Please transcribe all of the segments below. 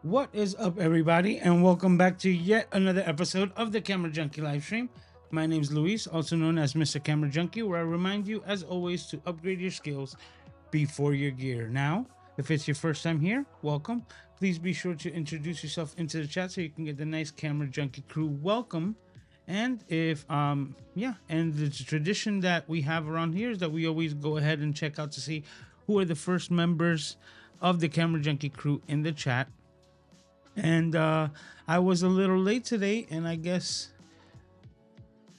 What is up, everybody, and welcome back to yet another episode of the Camera Junkie live stream. My name is Luis, also known as Mr. Camera Junkie, where I remind you, as always, to upgrade your skills before your gear. Now, if it's your first time here, welcome. Please be sure to introduce yourself into the chat so you can get the nice Camera Junkie Crew welcome. And if and the tradition that we have around here is that we always go ahead and check out to see who are the first members of the Camera Junkie Crew in the chat. And I was a little late today, and I guess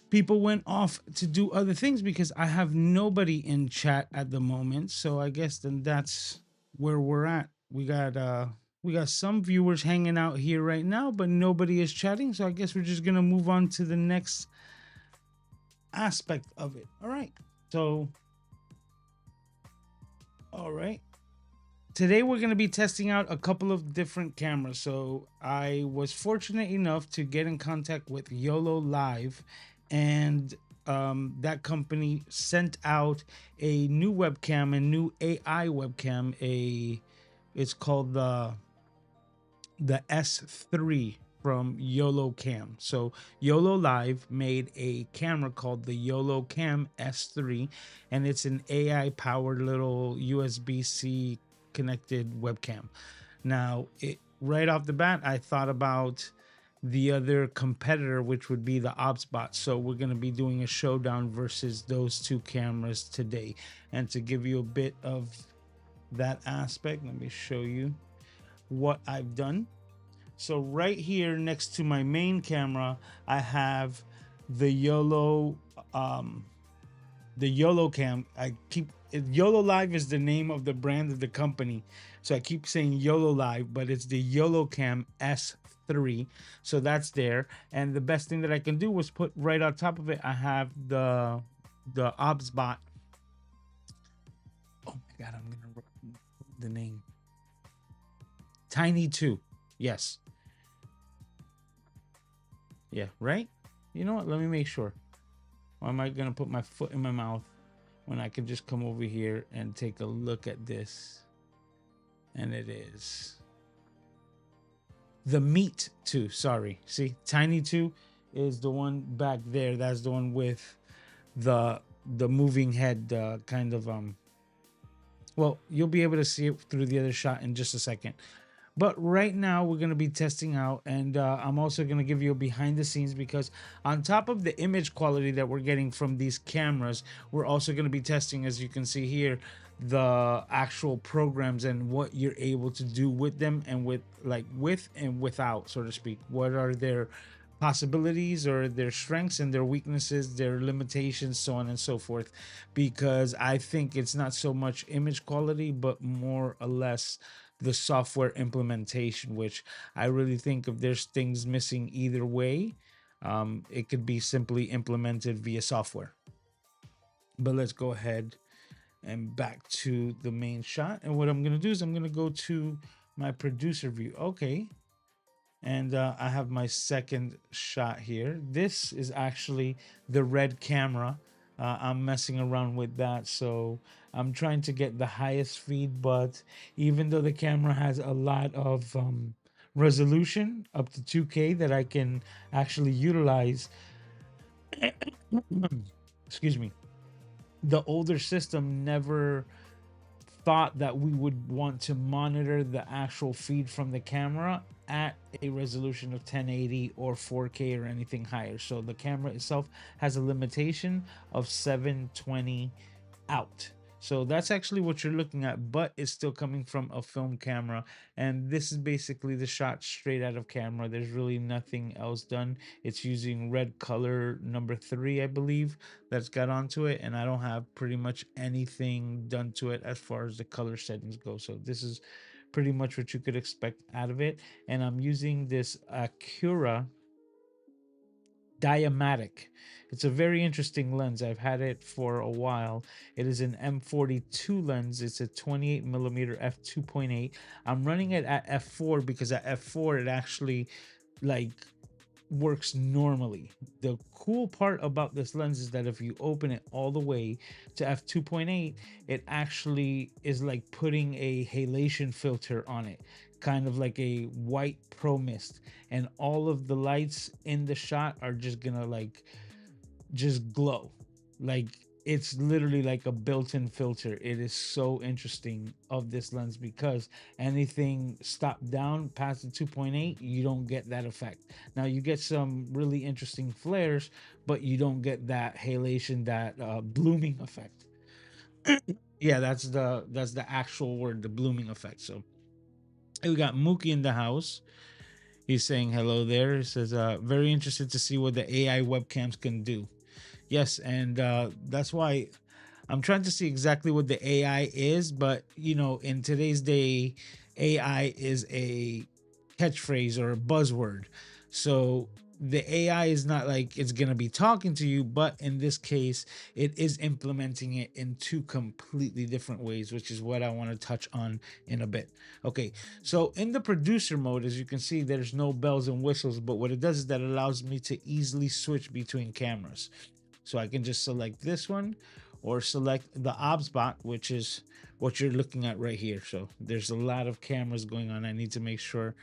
people went off to do other things because I have nobody in chat at the moment. So I guess then that's where we're at. We got some viewers hanging out here right now, but nobody is chatting. So I guess we're just gonna move on to the next aspect of it. All right. So all right. Today we're going to be testing out a couple of different cameras. So I was fortunate enough to get in contact with YOLO Live, and that company sent out a new webcam, a new AI webcam. It's called the S3 from YOLO Cam. So YOLO Live made a camera called the YOLO Cam S3, and it's an AI powered little USB-C connected webcam. Now, right off the bat, I thought about the other competitor, which would be the ObsBot. So we're going to be doing a showdown versus those two cameras today. And to give you a bit of that aspect, let me show you what I've done. So right here next to my main camera, I have the YOLO Cam. YOLO Live is the name of the brand of the company. So I keep saying YOLO Live, but it's the YOLO Cam S3. So that's there. And the best thing that I can do was put right on top of it, I have the ObsBot. Oh my God, I'm going to write the name. Tiny 2. Yes. Yeah, right? You know what? Let me make sure. Or am I going to put my foot in my mouth when I can just come over here and take a look at this? And it is the Meat 2. Sorry. See, Tiny 2 is the one back there. That's the one with the moving head kind of well, you'll be able to see it through the other shot in just a second. But right now we're going to be testing out, and I'm also going to give you a behind the scenes, because on top of the image quality that we're getting from these cameras, we're also going to be testing, as you can see here, the actual programs and what you're able to do with them, and with and without, so to speak. What are their possibilities, or their strengths and their weaknesses, their limitations, so on and so forth. Because I think it's not so much image quality, but more or less the software implementation, which I really think if there's things missing either way, it could be simply implemented via software. But let's go ahead and back to the main shot. And what I'm going to do is I'm going to go to my producer view. Okay. And I have my second shot here. This is actually the red camera. I'm messing around with that. So I'm trying to get the highest speed, but even though the camera has a lot of resolution up to 2K that I can actually utilize, excuse me, the older system never thought that we would want to monitor the actual feed from the camera at a resolution of 1080 or 4K or anything higher. So the camera itself has a limitation of 720 out. So that's actually what you're looking at, but it's still coming from a film camera. And this is basically the shot straight out of camera. There's really nothing else done. It's using red color number 3, I believe, that's got onto it. And I don't have pretty much anything done to it as far as the color settings go. So this is pretty much what you could expect out of it. And I'm using this Acura Diamatic. It's a very interesting lens. I've had it for a while. It is an M42 lens. It's a 28 millimeter f2.8. I'm running it at f4 because at f4 it actually like works normally. The cool part about this lens is that if you open it all the way to f2.8, it actually is like putting a halation filter on it, kind of like a white pro mist, and all of the lights in the shot are just gonna like just glow. Like it's literally like a built-in filter. It is so interesting of this lens because anything stopped down past the 2.8, you don't get that effect. Now you get some really interesting flares, but you don't get that halation, that blooming effect. Yeah, that's the actual word, the blooming effect. So we got Mookie in the house. He's saying hello there. He says, very interested to see what the AI webcams can do. Yes, and that's why I'm trying to see exactly what the AI is. But in today's day, AI is a catchphrase or a buzzword. So the AI is not like it's gonna be talking to you, but in this case, it is implementing it in two completely different ways, which is what I want to touch on in a bit. Okay, so in the producer mode, as you can see, there's no bells and whistles, but what it does is that it allows me to easily switch between cameras. So I can just select this one or select the obs bot, which is what you're looking at right here. So there's a lot of cameras going on. I need to make sure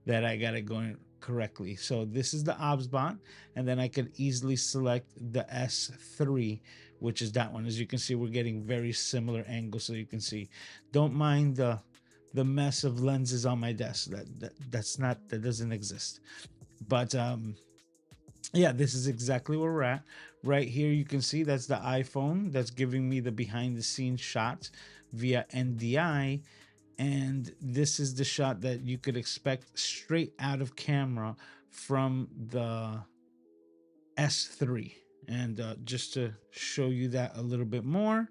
that I got it going correctly. So this is the obs bot, and then I could easily select the S3, which is that one. As you can see, we're getting very similar angles. So you can see, don't mind the mess of lenses on my desk. That doesn't exist. But yeah, this is exactly where we're at. Right here, you can see that's the iPhone that's giving me the behind the scenes shots via NDI. And this is the shot that you could expect straight out of camera from the S3. And just to show you that a little bit more,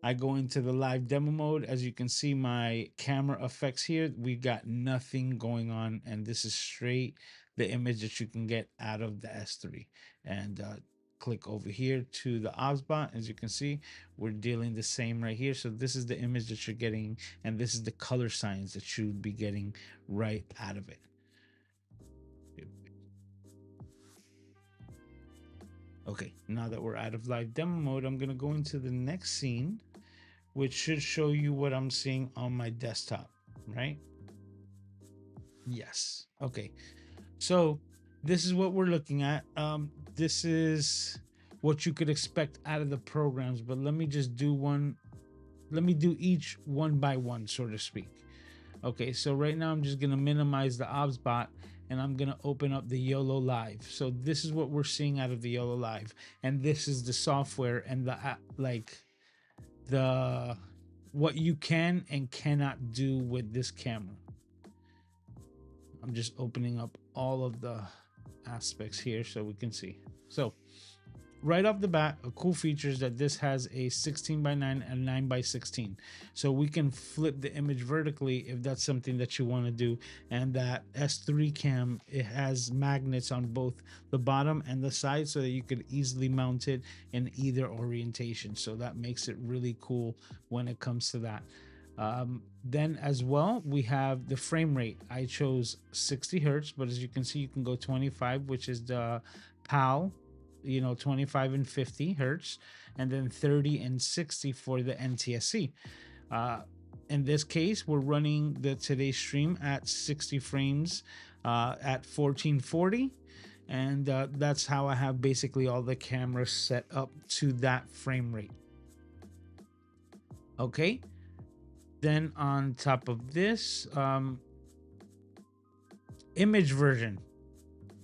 I go into the live demo mode. As you can see, my camera effects here, we got nothing going on. And this is straight the image that you can get out of the S3. And click over here to the OBSBot. As you can see, we're dealing the same right here. So this is the image that you're getting, and this is the color signs that you'd be getting right out of it. Okay, now that we're out of live demo mode, I'm gonna go into the next scene, which should show you what I'm seeing on my desktop, right? Yes. Okay. So this is what we're looking at. This is what you could expect out of the programs, but let me just do one. Let me do each one by one, so to speak. Okay, so right now I'm just gonna minimize the OBSBot and I'm gonna open up the YOLO Live. So this is what we're seeing out of the YOLO Live, and this is the software and the app, like the what you can and cannot do with this camera. I'm just opening up all of the aspects here so we can see. So right off the bat, a cool feature is that this has a 16 by 9 and 9 by 16. So we can flip the image vertically if that's something that you want to do. And that S3 cam, it has magnets on both the bottom and the side so that you could easily mount it in either orientation. So that makes it really cool when it comes to that. Then as well, we have the frame rate. I chose 60 hertz, but as you can see, you can go 25, which is the PAL, 25 and 50 hertz, and then 30 and 60 for the NTSC. Uh, in this case, we're running the today's stream at 60 frames at 1440. And that's how I have basically all the cameras set up to that frame rate. Okay. Then on top of this, image version.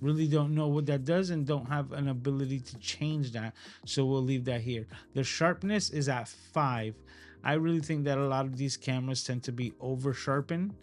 Really don't know what that does and don't have an ability to change that. So we'll leave that here. The sharpness is at 5. I really think that a lot of these cameras tend to be over sharpened,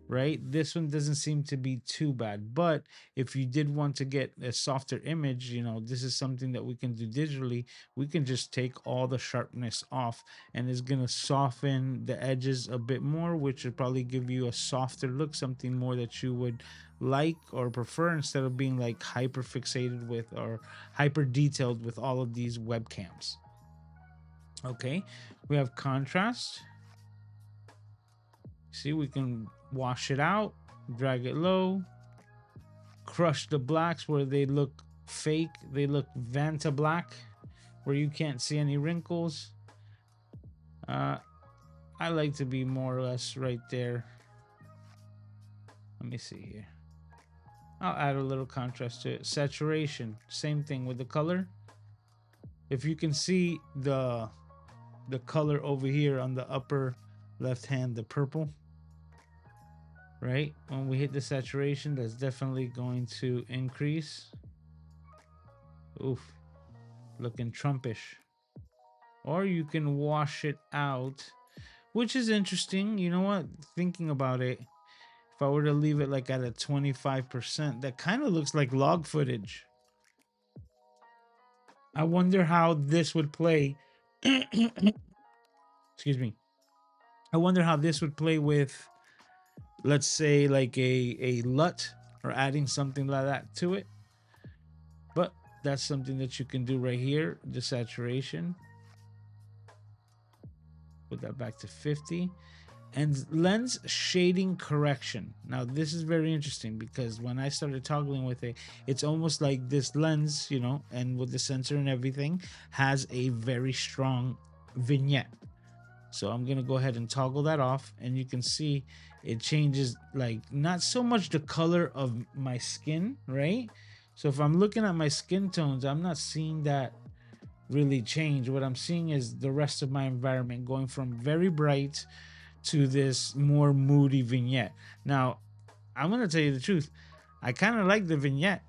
right? This one doesn't seem to be too bad, but if you did want to get a softer image, this is something that we can do digitally. We can just take all the sharpness off and it's going to soften the edges a bit more, which would probably give you a softer look, something more that you would like or prefer instead of being like hyper fixated with or hyper detailed with all of these webcams. Okay, we have contrast. See, we can wash it out, drag it low, crush the blacks where they look fake, they look Vanta black, where you can't see any wrinkles. I like to be more or less right there. Let me see here. I'll add a little contrast to it. Saturation, same thing with the color. If you can see the color over here on the upper left hand, the purple, right? When we hit the saturation, that's definitely going to increase. Oof, looking Trumpish. Or you can wash it out, which is interesting. You know what? Thinking about it, if I were to leave it like at a 25%, that kind of looks like log footage. I wonder how this would play. Excuse me. I wonder how this would play with, let's say, like a LUT or adding something like that to it. But that's something that you can do right here. The saturation. Put that back to 50. And lens shading correction. Now this is very interesting because when I started toggling with it, it's almost like this lens, and with the sensor and everything, has a very strong vignette. So I'm gonna go ahead and toggle that off, and you can see it changes, like, not so much the color of my skin, right? So if I'm looking at my skin tones, I'm not seeing that really change. What I'm seeing is the rest of my environment going from very bright to this more moody vignette. Now, I'm gonna tell you the truth. I kind of like the vignette,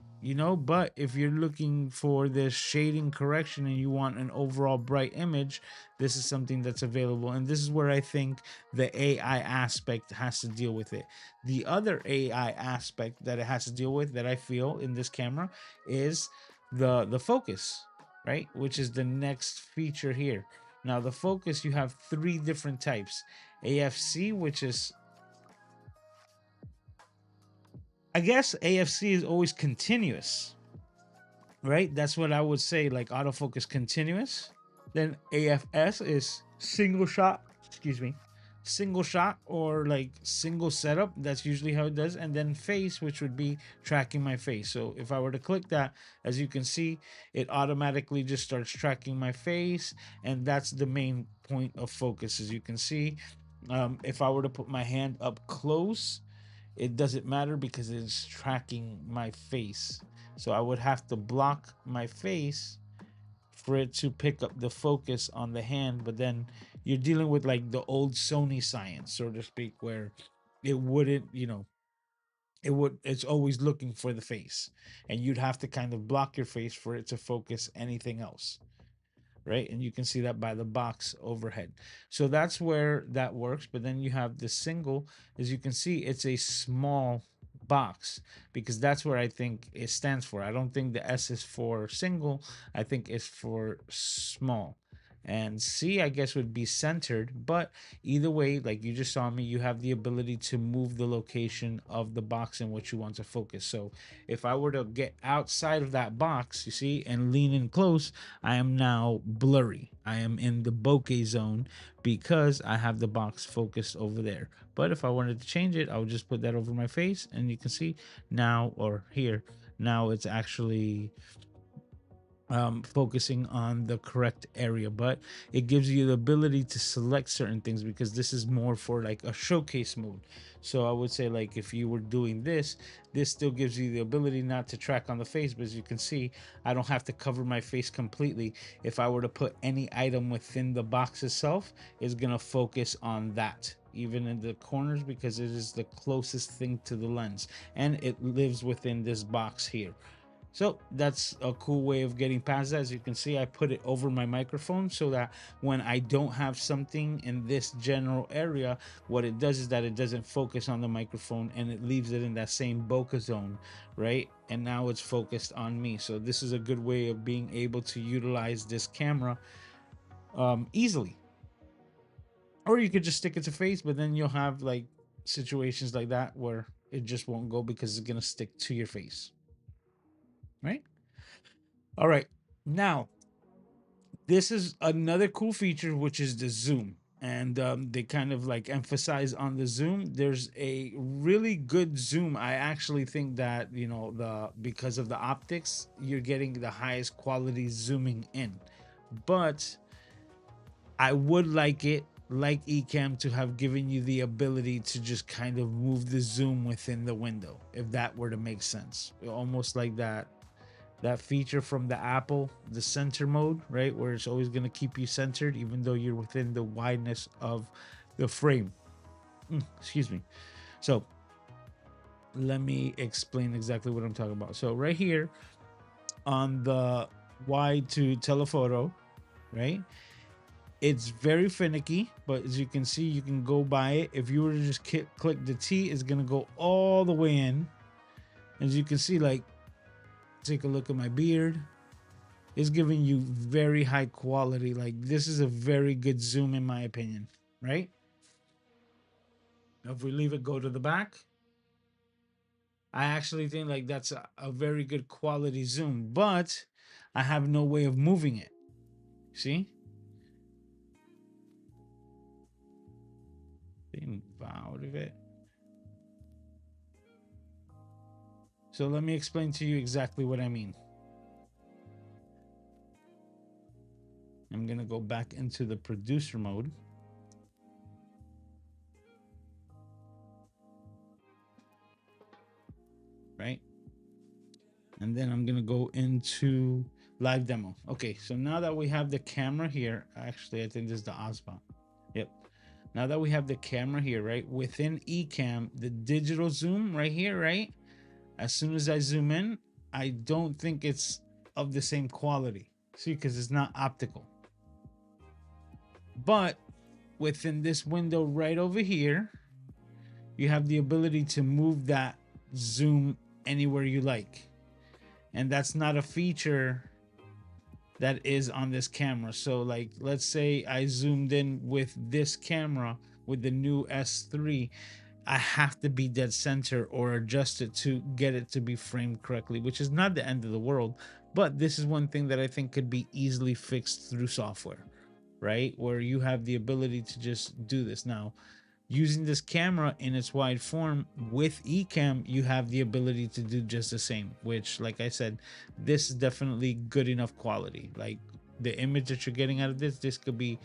but if you're looking for this shading correction and you want an overall bright image, this is something that's available. And this is where I think the AI aspect has to deal with it. The other AI aspect that it has to deal with that I feel in this camera is the focus, right? Which is the next feature here. Now, the focus, you have 3 different types. AFC, which is, I guess AFC is always continuous, right? That's what I would say, like autofocus continuous. Then AFS is single shot, excuse me, single shot or like single setup. That's usually how it does. And then face, which would be tracking my face. So if I were to click that, as you can see, it automatically just starts tracking my face. And that's the main point of focus, as you can see. If I were to put my hand up close, it doesn't matter because it's tracking my face. So I would have to block my face for it to pick up the focus on the hand. But then you're dealing with like the old Sony science, so to speak, where it wouldn't, it's always looking for the face, and you'd have to kind of block your face for it to focus anything else. right? And you can see that by the box overhead. So that's where that works. But then you have the single, as you can see, it's a small box, because that's where I think it stands for. I don't think the S is for single, I think it's for small. And C, I guess, would be centered. But either way, like you just saw me, you have the ability to move the location of the box in which you want to focus. So if I were to get outside of that box, you see, and lean in close, I am now blurry. I am in the bokeh zone because I have the box focused over there. But if I wanted to change it, I would just put that over my face, and you can see now, or here, now it's actually focusing on the correct area. But it gives you the ability to select certain things, because this is more for like a showcase mode. So I would say, like, if you were doing this, this still gives you the ability not to track on the face, but as you can see, I don't have to cover my face completely. If I were to put any item within the box itself, it's gonna focus on that, even in the corners, because it is the closest thing to the lens, and it lives within this box here. So that's a cool way of getting past that. As you can see, I put it over my microphone so that when I don't have something in this general area, what it does is that it doesn't focus on the microphone, and it leaves it in that same bokeh zone, right? And now it's focused on me. So this is a good way of being able to utilize this camera easily. Or you could just stick it to face, but then you'll have like situations like that where it just won't go because it's gonna stick to your face, right? All right. Now, this is another cool feature, which is the zoom. And they kind of like emphasize on the zoom. There's a really good zoom. I actually think that, the because of the optics, you're getting the highest quality zooming in. But I would like it, like Ecamm, to have given you the ability to just kind of move the zoom within the window, if that were to make sense. Almost like that feature from the Apple, the center mode, right? Where it's always going to keep you centered, even though you're within the wideness of the frame. Excuse me. So let me explain exactly what I'm talking about. So right here on the wide to telephoto, right? It's very finicky, but as you can see, you can go by it. If you were to just click the T, it's going to go all the way in. As you can see, like, take a look at my beard. It's giving you very high quality. Like, this is a very good zoom in my opinion, right? If we leave it, go to the back, I actually think like that's a very good quality zoom, but I have no way of moving it. See? Move out of it. So let me explain to you exactly what I mean. I'm going to go back into the producer mode. Right? And then I'm going to go into live demo. Okay, so now that we have the camera here, actually, I think this is the Osba. Yep. Now that we have the camera here, right, within Ecamm, the digital zoom right here, right, as soon as I zoom in, I don't think it's of the same quality. See, because it's not optical. But within this window right over here, you have the ability to move that zoom anywhere you like. And that's not a feature that is on this camera. So like, let's say I zoomed in with this camera with the new S3, I have to be dead center or adjust it to get it to be framed correctly, which is not the end of the world. But this is one thing that I think could be easily fixed through software, right? Where you have the ability to just do this. Now, using this camera in its wide form with Ecamm, you have the ability to do just the same, which, like I said, this is definitely good enough quality. Like, the image that you're getting out of this could be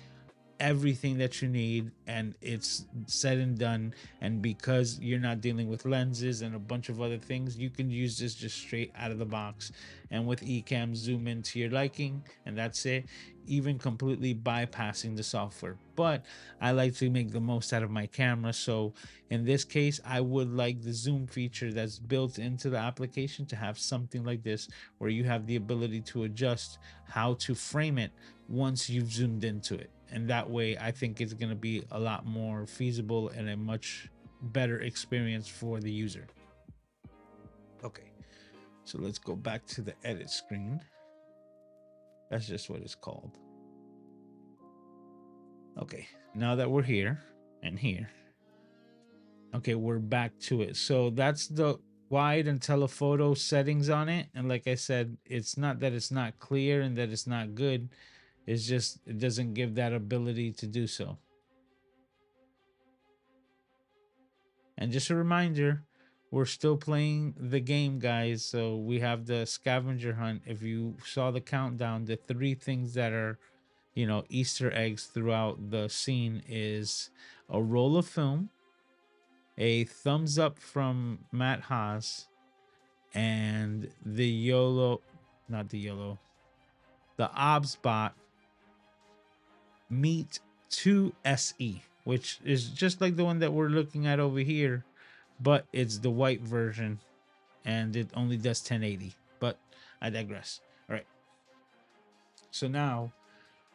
everything that you need, and it's said and done. And because you're not dealing with lenses and a bunch of other things, you can use this just straight out of the box, and with Ecamm zoom into your liking, and that's it, even completely bypassing the software. But I like to make the most out of my camera, so in this case I would like the zoom feature that's built into the application to have something like this, where you have the ability to adjust how to frame it once you've zoomed into it. And that way I think it's going to be a lot more feasible and a much better experience for the user. Okay, so let's go back to the edit screen. That's just what it's called. Okay, now that we're here and here, okay, we're back to it. So that's the wide and telephoto settings on it. And like I said, it's not that it's not clear and that it's not good. It's just it doesn't give that ability to do so. And just a reminder, we're still playing the game, guys. So we have the scavenger hunt. If you saw the countdown, the 3 things that are, you know, Easter eggs throughout the scene is a roll of film, a thumbs up from Matt Haas, and the the OBSBot Meet 2 SE, which is just like the one that we're looking at over here, but it's the white version and it only does 1080. But I digress. All right. So now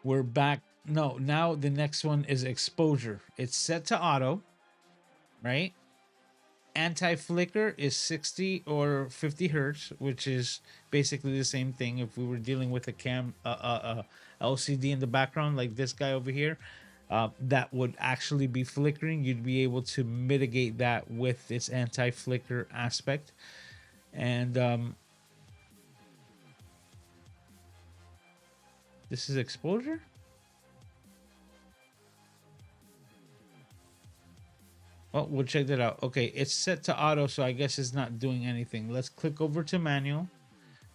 we're back. No, now the next one is exposure. It's set to auto, right? Anti-flicker is 60 or 50 hertz, which is basically the same thing. If we were dealing with a LCD in the background like this guy over here, that would actually be flickering. You'd be able to mitigate that with its anti-flicker aspect. And this is exposure. Well, we'll check that out. Okay, it's set to auto, so I guess it's not doing anything. Let's click over to manual,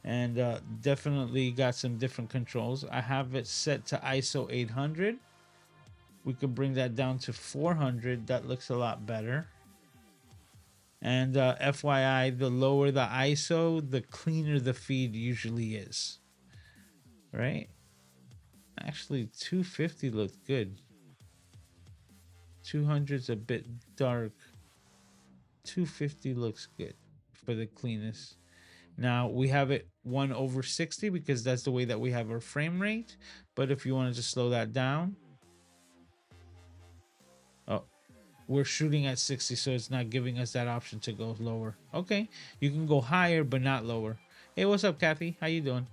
and definitely got some different controls. I have it set to ISO 800. We could bring that down to 400. That looks a lot better. And FYI, the lower the ISO, the cleaner the feed usually is. Right? Actually, 250 looks good. 200's a bit dark. 250 looks good for the cleanest. Now we have it 1/60 because that's the way that we have our frame rate. But if you wanted to slow that down, oh, we're shooting at 60, so it's not giving us that option to go lower. Okay, you can go higher but not lower. Hey, what's up, Kathy? How you doing?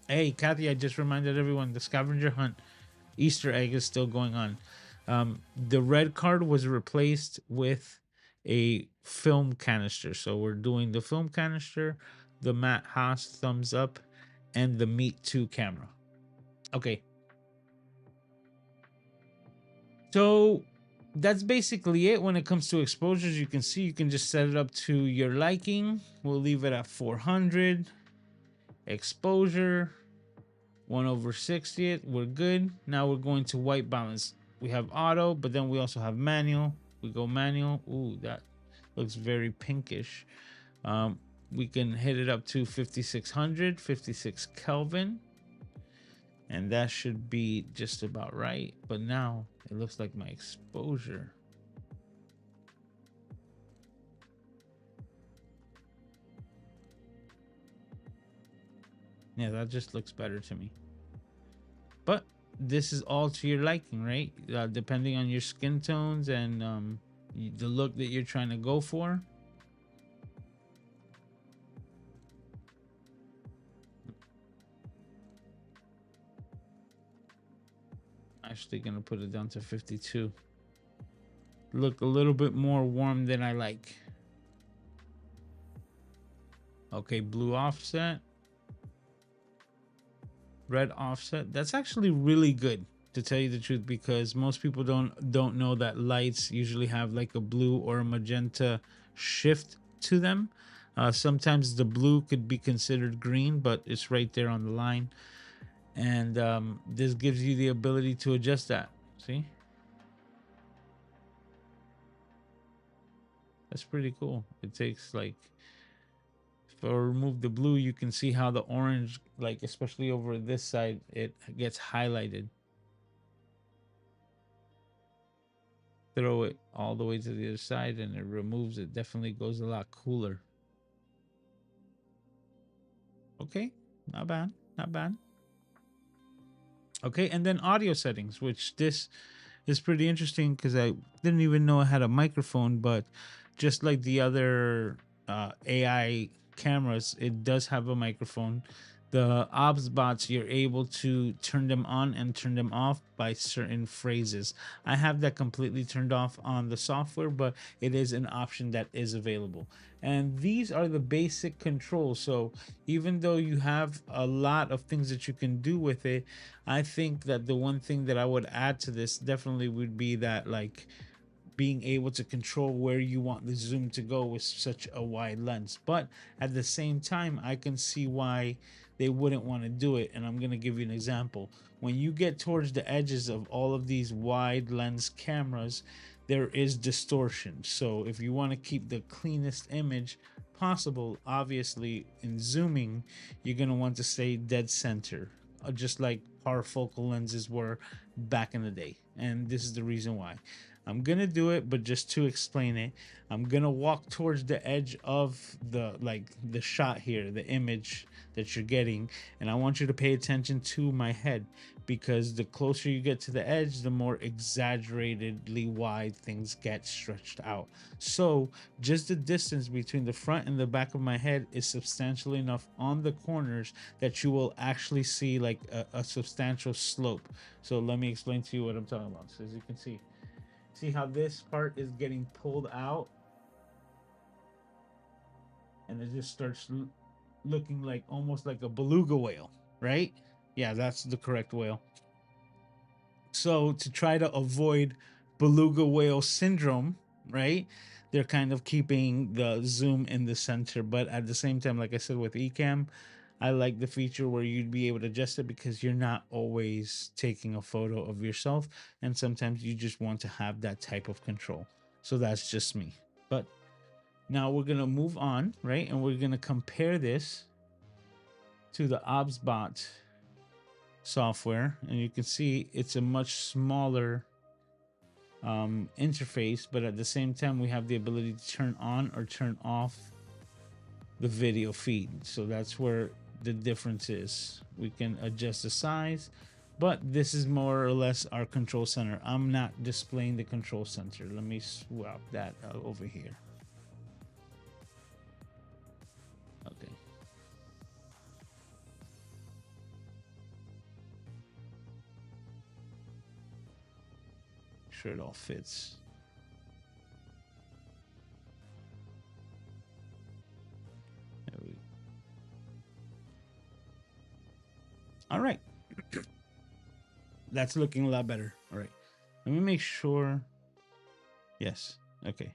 Hey, Kathy, I just reminded everyone the scavenger hunt Easter egg is still going on. The red card was replaced with a film canister. So we're doing the film canister, the Matt Haas thumbs up, and the Meet 2 camera. Okay. So that's basically it when it comes to exposures. You can see you can just set it up to your liking. We'll leave it at 400. Exposure 1/60. We're good. Now we're going to white balance. We have auto, but then we also have manual. We go manual. Ooh, that looks very pinkish. We can hit it up to 5600, 56 Kelvin, and that should be just about right. But now it looks like my exposure. Yeah, that just looks better to me. But this is all to your liking, right? Depending on your skin tones and the look that you're trying to go for. Actually gonna put it down to 52. Look a little bit more warm than I like. Okay, blue offset. Red offset. That's actually really good, to tell you the truth, because most people don't know that lights usually have like a blue or a magenta shift to them. Sometimes the blue could be considered green, but it's right there on the line. And this gives you the ability to adjust that. See, that's pretty cool. It takes like, if I remove the blue, you can see how the orange, like especially over this side, it gets highlighted. Throw it all the way to the other side and it removes it. Definitely goes a lot cooler. Okay, not bad, not bad. Okay, and then audio settings, which this is pretty interesting because I didn't even know I had a microphone, but just like the other AI cameras, it does have a microphone. The obs bots, you're able to turn them on and turn them off by certain phrases. I have that completely turned off on the software, but it is an option that is available. And these are the basic controls. So even though you have a lot of things that you can do with it, I think that the one thing that I would add to this definitely would be that, like, being able to control where you want the zoom to go with such a wide lens. But at the same time, I can see why they wouldn't want to do it. And I'm going to give you an example. When you get towards the edges of all of these wide lens cameras, there is distortion. So if you want to keep the cleanest image possible, obviously in zooming, you're going to want to stay dead center, just like parafocal lenses were back in the day. And this is the reason why. I'm gonna do it, but just to explain it, I'm gonna walk towards the edge of the shot here, the image that you're getting, and I want you to pay attention to my head, because the closer you get to the edge, the more exaggeratedly wide things get stretched out. So just the distance between the front and the back of my head is substantial enough on the corners that you will actually see like a substantial slope. So let me explain to you what I'm talking about. So as you can see how this part is getting pulled out and it just starts looking like almost like a beluga whale, right? Yeah, that's the correct whale. So to try to avoid beluga whale syndrome, right? They're kind of keeping the zoom in the center, but at the same time, like I said with Ecamm, I like the feature where you'd be able to adjust it because you're not always taking a photo of yourself, and sometimes you just want to have that type of control. So that's just me. But now we're gonna move on, right? And we're gonna compare this to the ObsBot software, and you can see it's a much smaller interface, but at the same time we have the ability to turn on or turn off the video feed. So that's where the difference is. We can adjust the size, but this is more or less our control center. I'm not displaying the control center. Let me swap that over here. Okay. Sure it all fits. There we go. All right. That's looking a lot better. All right. Let me make sure. Yes. Okay.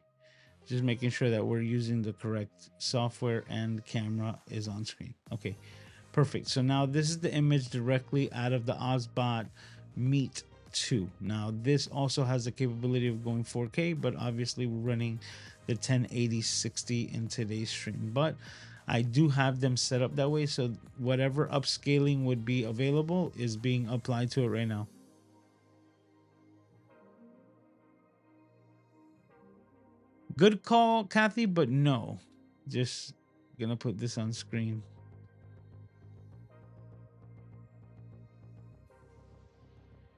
Just making sure that we're using the correct software and camera is on screen. Okay. Perfect. So now this is the image directly out of the OzBot Meet 2. Now this also has the capability of going 4K, but obviously we're running the 1080/60 in today's stream. But I do have them set up that way, so whatever upscaling would be available is being applied to it right now. Good call, Kathy, but no. Just gonna put this on screen.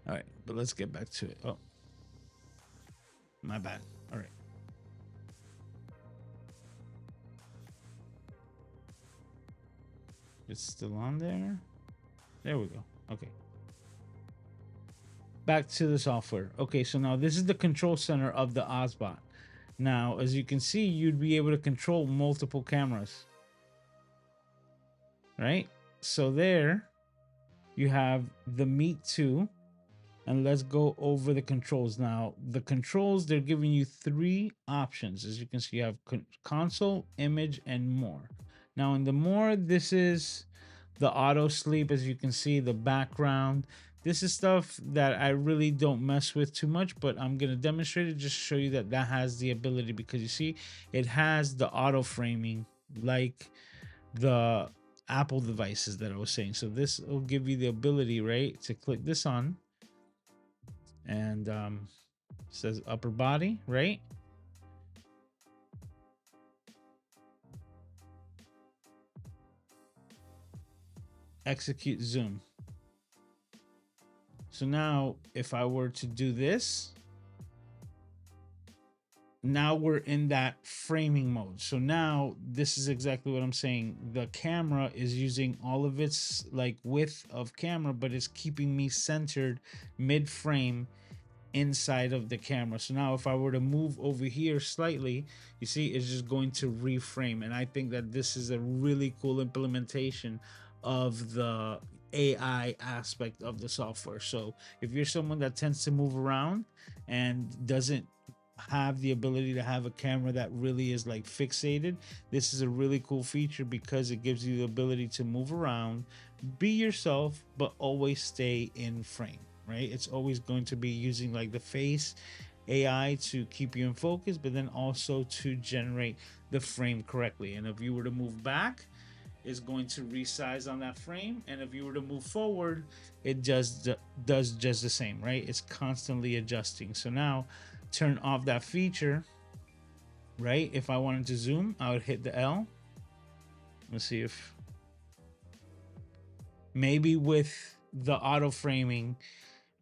All right, but let's get back to it. Oh, my bad. All right. It's still on there. There we go. Okay. Back to the software. Okay, so now this is the control center of the OzBot. Now, as you can see, you'd be able to control multiple cameras. Right? So there you have the Meet 2. And let's go over the controls. Now, the controls, they're giving you 3 options. As you can see, you have console, image, and more. Now, in the more, this is The auto sleep, as you can see, the background. This is stuff that I really don't mess with too much, but I'm gonna demonstrate it just to show you that that has the ability, because you see it has the auto framing like the Apple devices that I was saying. So this will give you the ability, right, to click this on, and says upper body, right? Execute zoom. So now if I were to do this, now we're in that framing mode. So now this is exactly what I'm saying. The camera is using all of its like width of camera, but it's keeping me centered mid frame inside of the camera. So now if I were to move over here slightly, you see it's just going to reframe. And I think that this is a really cool implementation of the AI aspect of the software. So if you're someone that tends to move around and doesn't have the ability to have a camera that really is like fixated, this is a really cool feature because it gives you the ability to move around, be yourself, but always stay in frame, right? It's always going to be using like the face AI to keep you in focus, but then also to generate the frame correctly. And if you were to move back, it's going to resize on that frame. And if you were to move forward, it just does just the same, right? It's constantly adjusting. So now turn off that feature, right? If I wanted to zoom, I would hit the L. Let's see if maybe with the auto framing,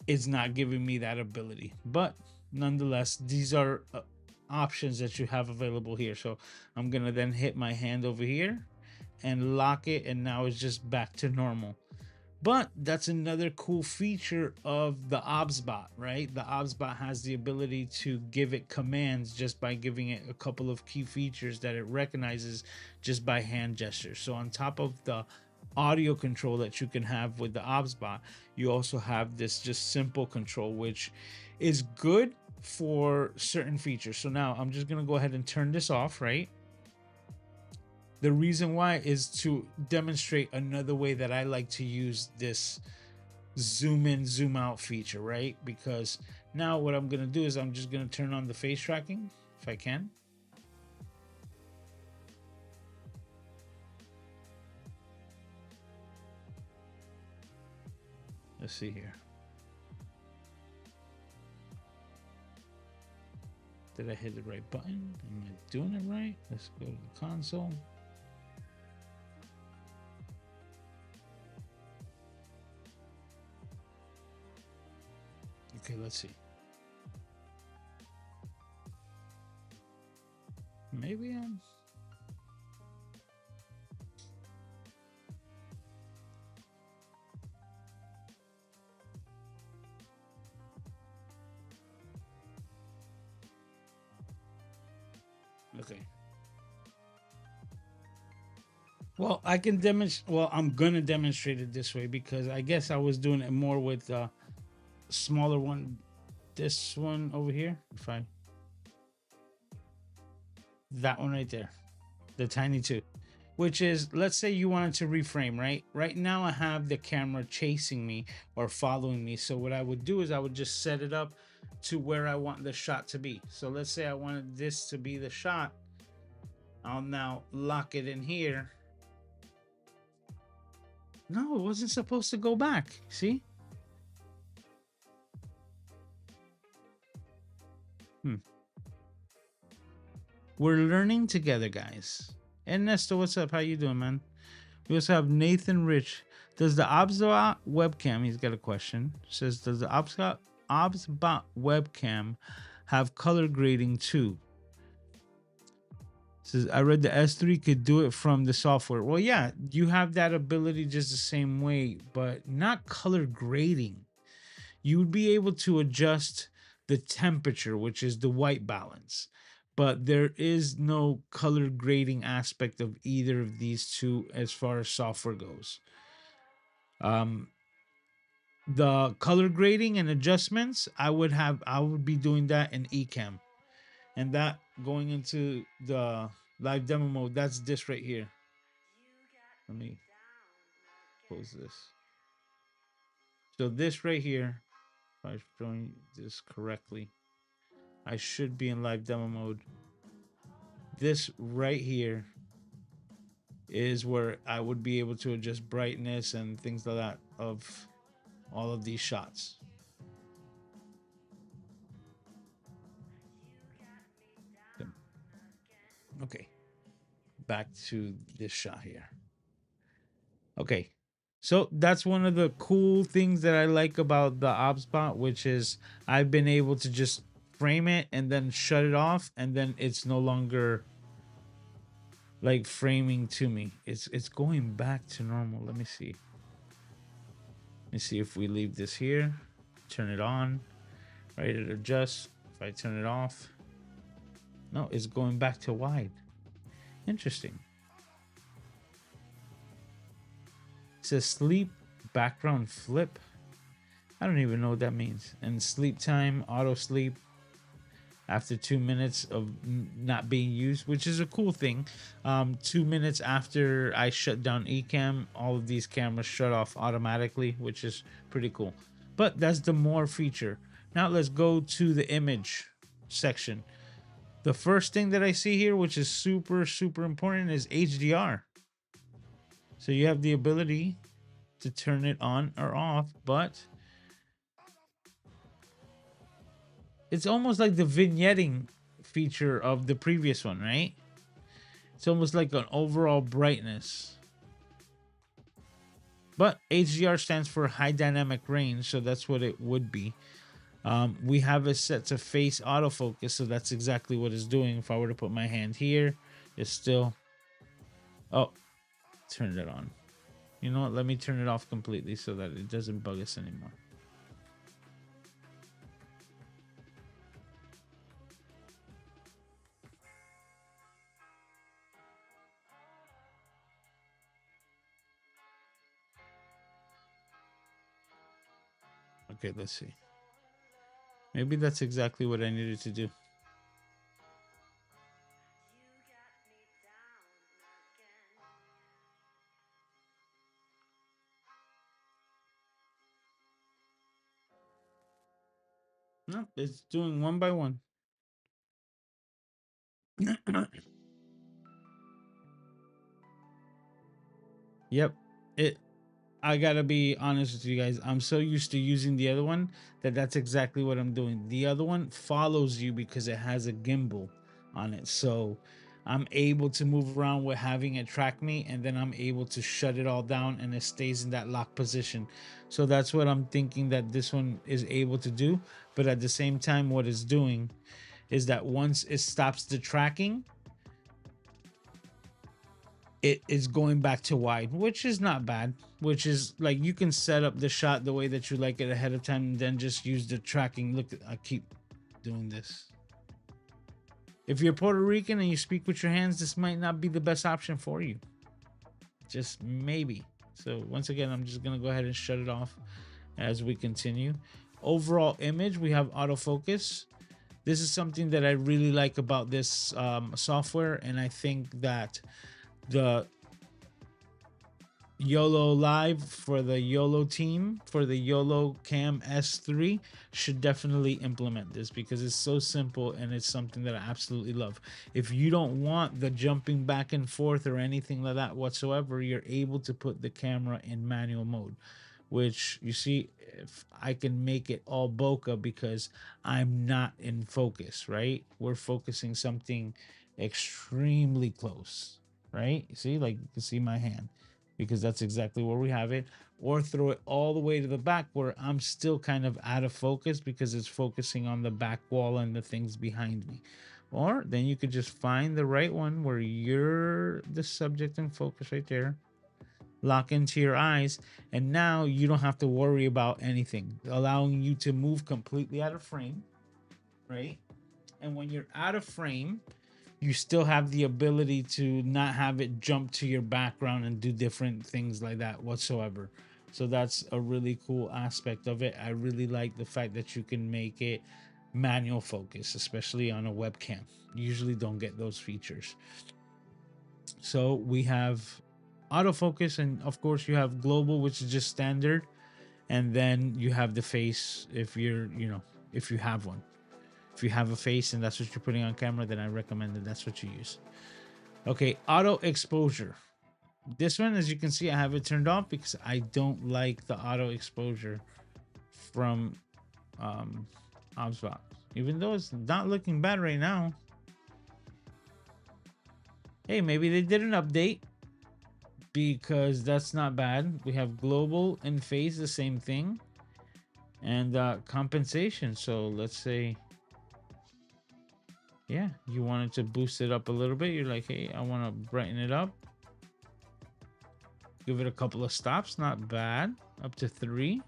it's not giving me that ability, but nonetheless, these are options that you have available here. So I'm gonna then hit my hand over here and lock it, and now it's just back to normal. But that's another cool feature of the ObsBot, right? The ObsBot has the ability to give it commands just by giving it a couple of key features that it recognizes just by hand gestures. So on top of the audio control that you can have with the ObsBot, you also have this just simple control, which is good for certain features. So now I'm just gonna go ahead and turn this off, right? The reason why is to demonstrate another way that I like to use this zoom in, zoom out feature, right? Because now what I'm gonna do is I'm just gonna turn on the face tracking if I can. Let's see here. Did I hit the right button? Am I doing it right? Let's go to the console. Okay, let's see. Maybe I'm... Okay. Well, I can demonstrate. Well, I'm gonna demonstrate it this way because I guess I was doing it more with smaller one. This one over here. If I that one right there, the tiny two, which is, let's say you wanted to reframe, right? Right now I have the camera chasing me or following me. So what I would do is I would just set it up to where I want the shot to be. So let's say I wanted this to be the shot. I'll now lock it in here. No, it wasn't supposed to go back. See? We're learning together, guys. Ernesto, what's up? How you doing, man? We also have Nathan Rich. Does the ObsBot webcam, he's got a question, says, does the ObsBot webcam have color grading too? Says, I read the S3 could do it from the software. Well, yeah, you have that ability just the same way, but not color grading. You would be able to adjust the temperature, which is the white balance, but there is no color grading aspect of either of these two as far as software goes. Um, the color grading and adjustments, I would be doing that in Ecamm, and that going into the live demo mode. That's this right here. Let me. close this. So this right here, if I'm showing this correctly, I should be in live demo mode. This right here is where I would be able to adjust brightness and things like that of all of these shots. Okay, back to this shot here. Okay, so that's one of the cool things that I like about the ObsBot, which is I've been able to just frame it and then shut it off, and then it's no longer like framing to me. It's going back to normal. Let me see. Let me see if we leave this here, turn it on, right? It adjusts. If I turn it off, no, it's going back to wide. Interesting. It says sleep background flip. I don't even know what that means. And sleep time, auto sleep after 2 minutes of not being used, which is a cool thing. 2 minutes after I shut down Ecamm, all of these cameras shut off automatically, which is pretty cool. But that's the more feature. Now let's go to the image section. The first thing that I see here, which is super, super important, is HDR. So you have the ability to turn it on or off, but it's almost like the vignetting feature of the previous one, right? It's almost like an overall brightness. But HDR stands for high dynamic range, so that's what it would be. We have it set to face autofocus, so that's exactly what it's doing. If I were to put my hand here, it's still... Oh, turned it on. You know what? Let me turn it off completely so that it doesn't bug us anymore. Okay, let's see. Maybe that's exactly what I needed to do. No, it's doing one by one. Yep. I gotta be honest with you guys. I'm so used to using the other one that that's exactly what I'm doing. The other one follows you because it has a gimbal on it. So I'm able to move around with having it track me, and then I'm able to shut it all down and it stays in that lock position. So that's what I'm thinking that this one is able to do. But at the same time, what it's doing is that once it stops the tracking, it is going back to wide, which is not bad. Which is like you can set up the shot the way that you like it ahead of time, and then just use the tracking. Look, I keep doing this. If you're Puerto Rican and you speak with your hands, this might not be the best option for you. Just maybe. So once again, I'm just gonna go ahead and shut it off as we continue. Overall image, we have autofocus. This is something that I really like about this software, and I think that the YOLO Live for the YOLO team for the YOLO Cam S3 should definitely implement this because it's so simple and it's something that I absolutely love. If you don't want the jumping back and forth or anything like that whatsoever, you're able to put the camera in manual mode, which you see, if I can make it all bokeh because I'm not in focus, right? We're focusing something extremely close, right? You see, like you can see my hand because that's exactly where we have it, or throw it all the way to the back where I'm still kind of out of focus because it's focusing on the back wall and the things behind me. Or then you could just find the right one where you're the subject in focus right there, lock into your eyes, and now you don't have to worry about anything, allowing you to move completely out of frame, right? And when you're out of frame, you still have the ability to not have it jump to your background and do different things like that whatsoever. So that's a really cool aspect of it. I really like the fact that you can make it manual focus, especially on a webcam. You usually don't get those features. So we have autofocus, and of course you have global, which is just standard, and then you have the face if you're, if you have one. If you have a face and that's what you're putting on camera, then I recommend that that's what you use. Okay, auto exposure. This one, as you can see, I have it turned off because I don't like the auto exposure from OBSBot. Even though it's not looking bad right now. Hey, maybe they did an update, because that's not bad. We have global and phase, the same thing, and compensation. So let's say, yeah, you wanted to boost it up a little bit. You're like, hey, I want to brighten it up. Give it a couple of stops. Not bad. Up to 3.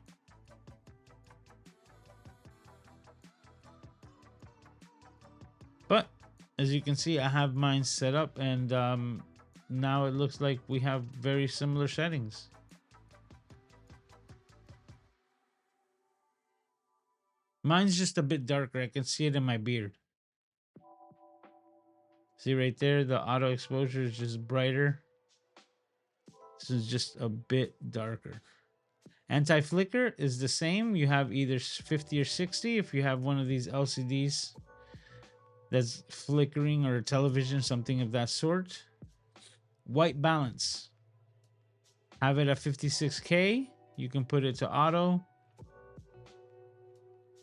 But as you can see, I have mine set up, and now it looks like we have very similar settings. Mine's just a bit darker. I can see it in my beard. See right there, the auto exposure is just brighter. This is just a bit darker. Anti-flicker is the same. You have either 50 or 60 if you have one of these LCDs that's flickering, or a television, something of that sort. White balance. Have it at 56K. You can put it to auto.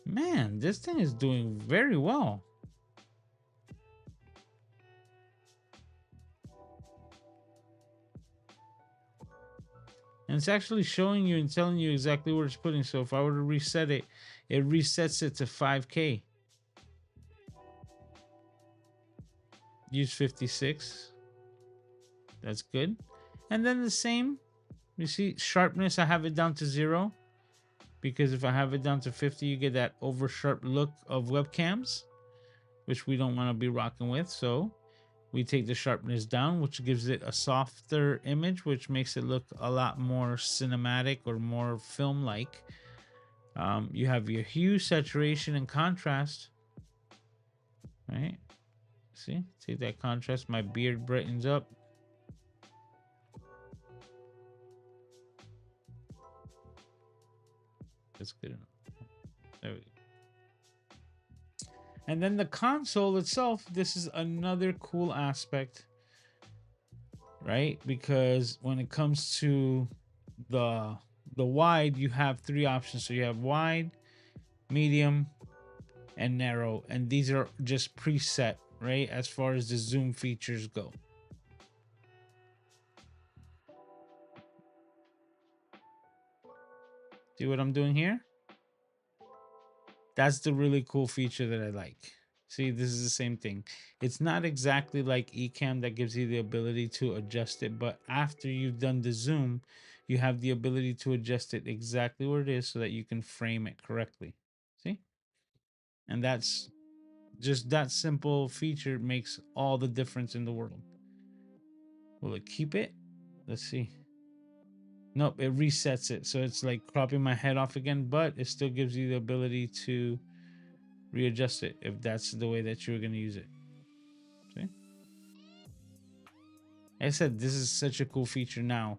Man, this thing is doing very well. And it's actually showing you and telling you exactly where it's putting. So if I were to reset it, it resets it to 5K. Use 56. That's good. And then the same, you see, sharpness, I have it down to 0. Because if I have it down to 50, you get that over sharp look of webcams, which we don't want to be rocking with. So we take the sharpness down, which gives it a softer image, which makes it look a lot more cinematic or more film-like. You have your hue, saturation, and contrast. Right? See? Take that contrast. My beard brightens up. That's good enough. There we go. And then the console itself, this is another cool aspect, right? Because when it comes to the wide, you have 3 options. So you have wide, medium, and narrow, and these are just preset, right, as far as the zoom features go. See what I'm doing here? That's the really cool feature that I like. See, this is the same thing. It's not exactly like Ecamm that gives you the ability to adjust it, but after you've done the zoom, you have the ability to adjust it exactly where it is so that you can frame it correctly. See? And that's just that simple feature makes all the difference in the world. Will it keep it? Let's see. Nope, it resets it. So it's like cropping my head off again, but it still gives you the ability to readjust it if that's the way that you're going to use it. See? Like I said, this is such a cool feature now.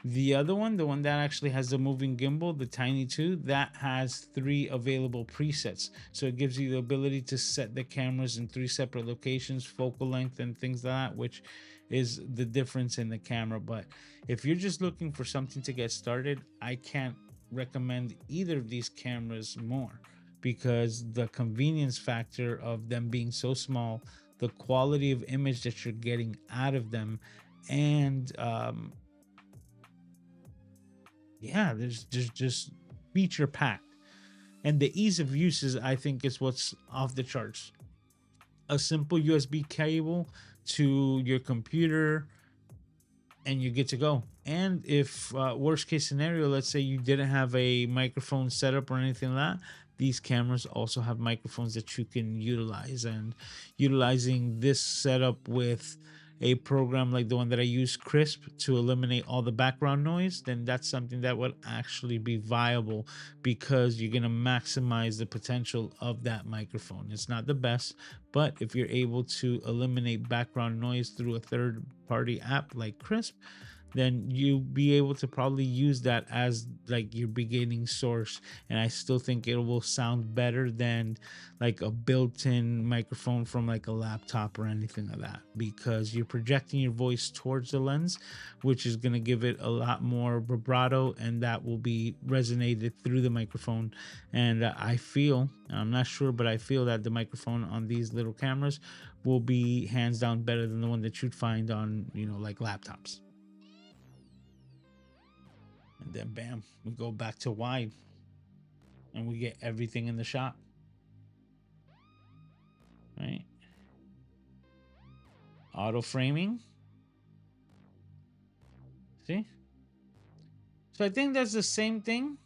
The other one, the one that actually has the moving gimbal, the Tiny 2, that has 3 available presets. So it gives you the ability to set the cameras in 3 separate locations, focal length, and things like that, which is the difference in the camera. But if you're just looking for something to get started, I can't recommend either of these cameras more, because the convenience factor of them being so small, the quality of image that you're getting out of them, and yeah, there's just feature packed, and the ease of use is, I think, is what's off the charts. A simple USB cable to your computer, and you get to go. And if worst case scenario, let's say you didn't have a microphone setup or anything like that, these cameras also have microphones that you can utilize. And utilizing this setup with a program like the one that I use, Crisp, to eliminate all the background noise, then that's something that would actually be viable, because you're going to maximize the potential of that microphone. It's not the best, but if you're able to eliminate background noise through a third party app like Crisp, then you'll be able to probably use that as like your beginning source. And I still think it will sound better than like a built-in microphone from like a laptop or anything like that, because you're projecting your voice towards the lens, which is going to give it a lot more vibrato, and that will be resonated through the microphone. And I feel, I'm not sure, but I feel that the microphone on these little cameras will be hands down better than the one that you'd find on, you know, like laptops. And then bam, we go back to wide and we get everything in the shot. Right? Auto framing. See? So I think that's the same thing.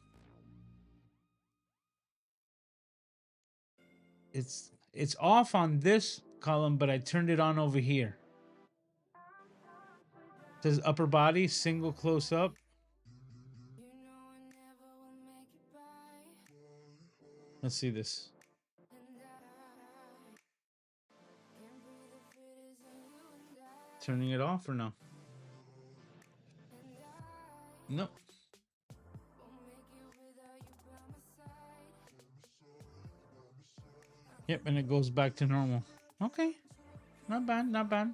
It's off on this column, but I turned it on over here. It says upper body, single close up. Let's see this. Turning it off or no? Nope. Yep, and it goes back to normal. Okay. Not bad, not bad.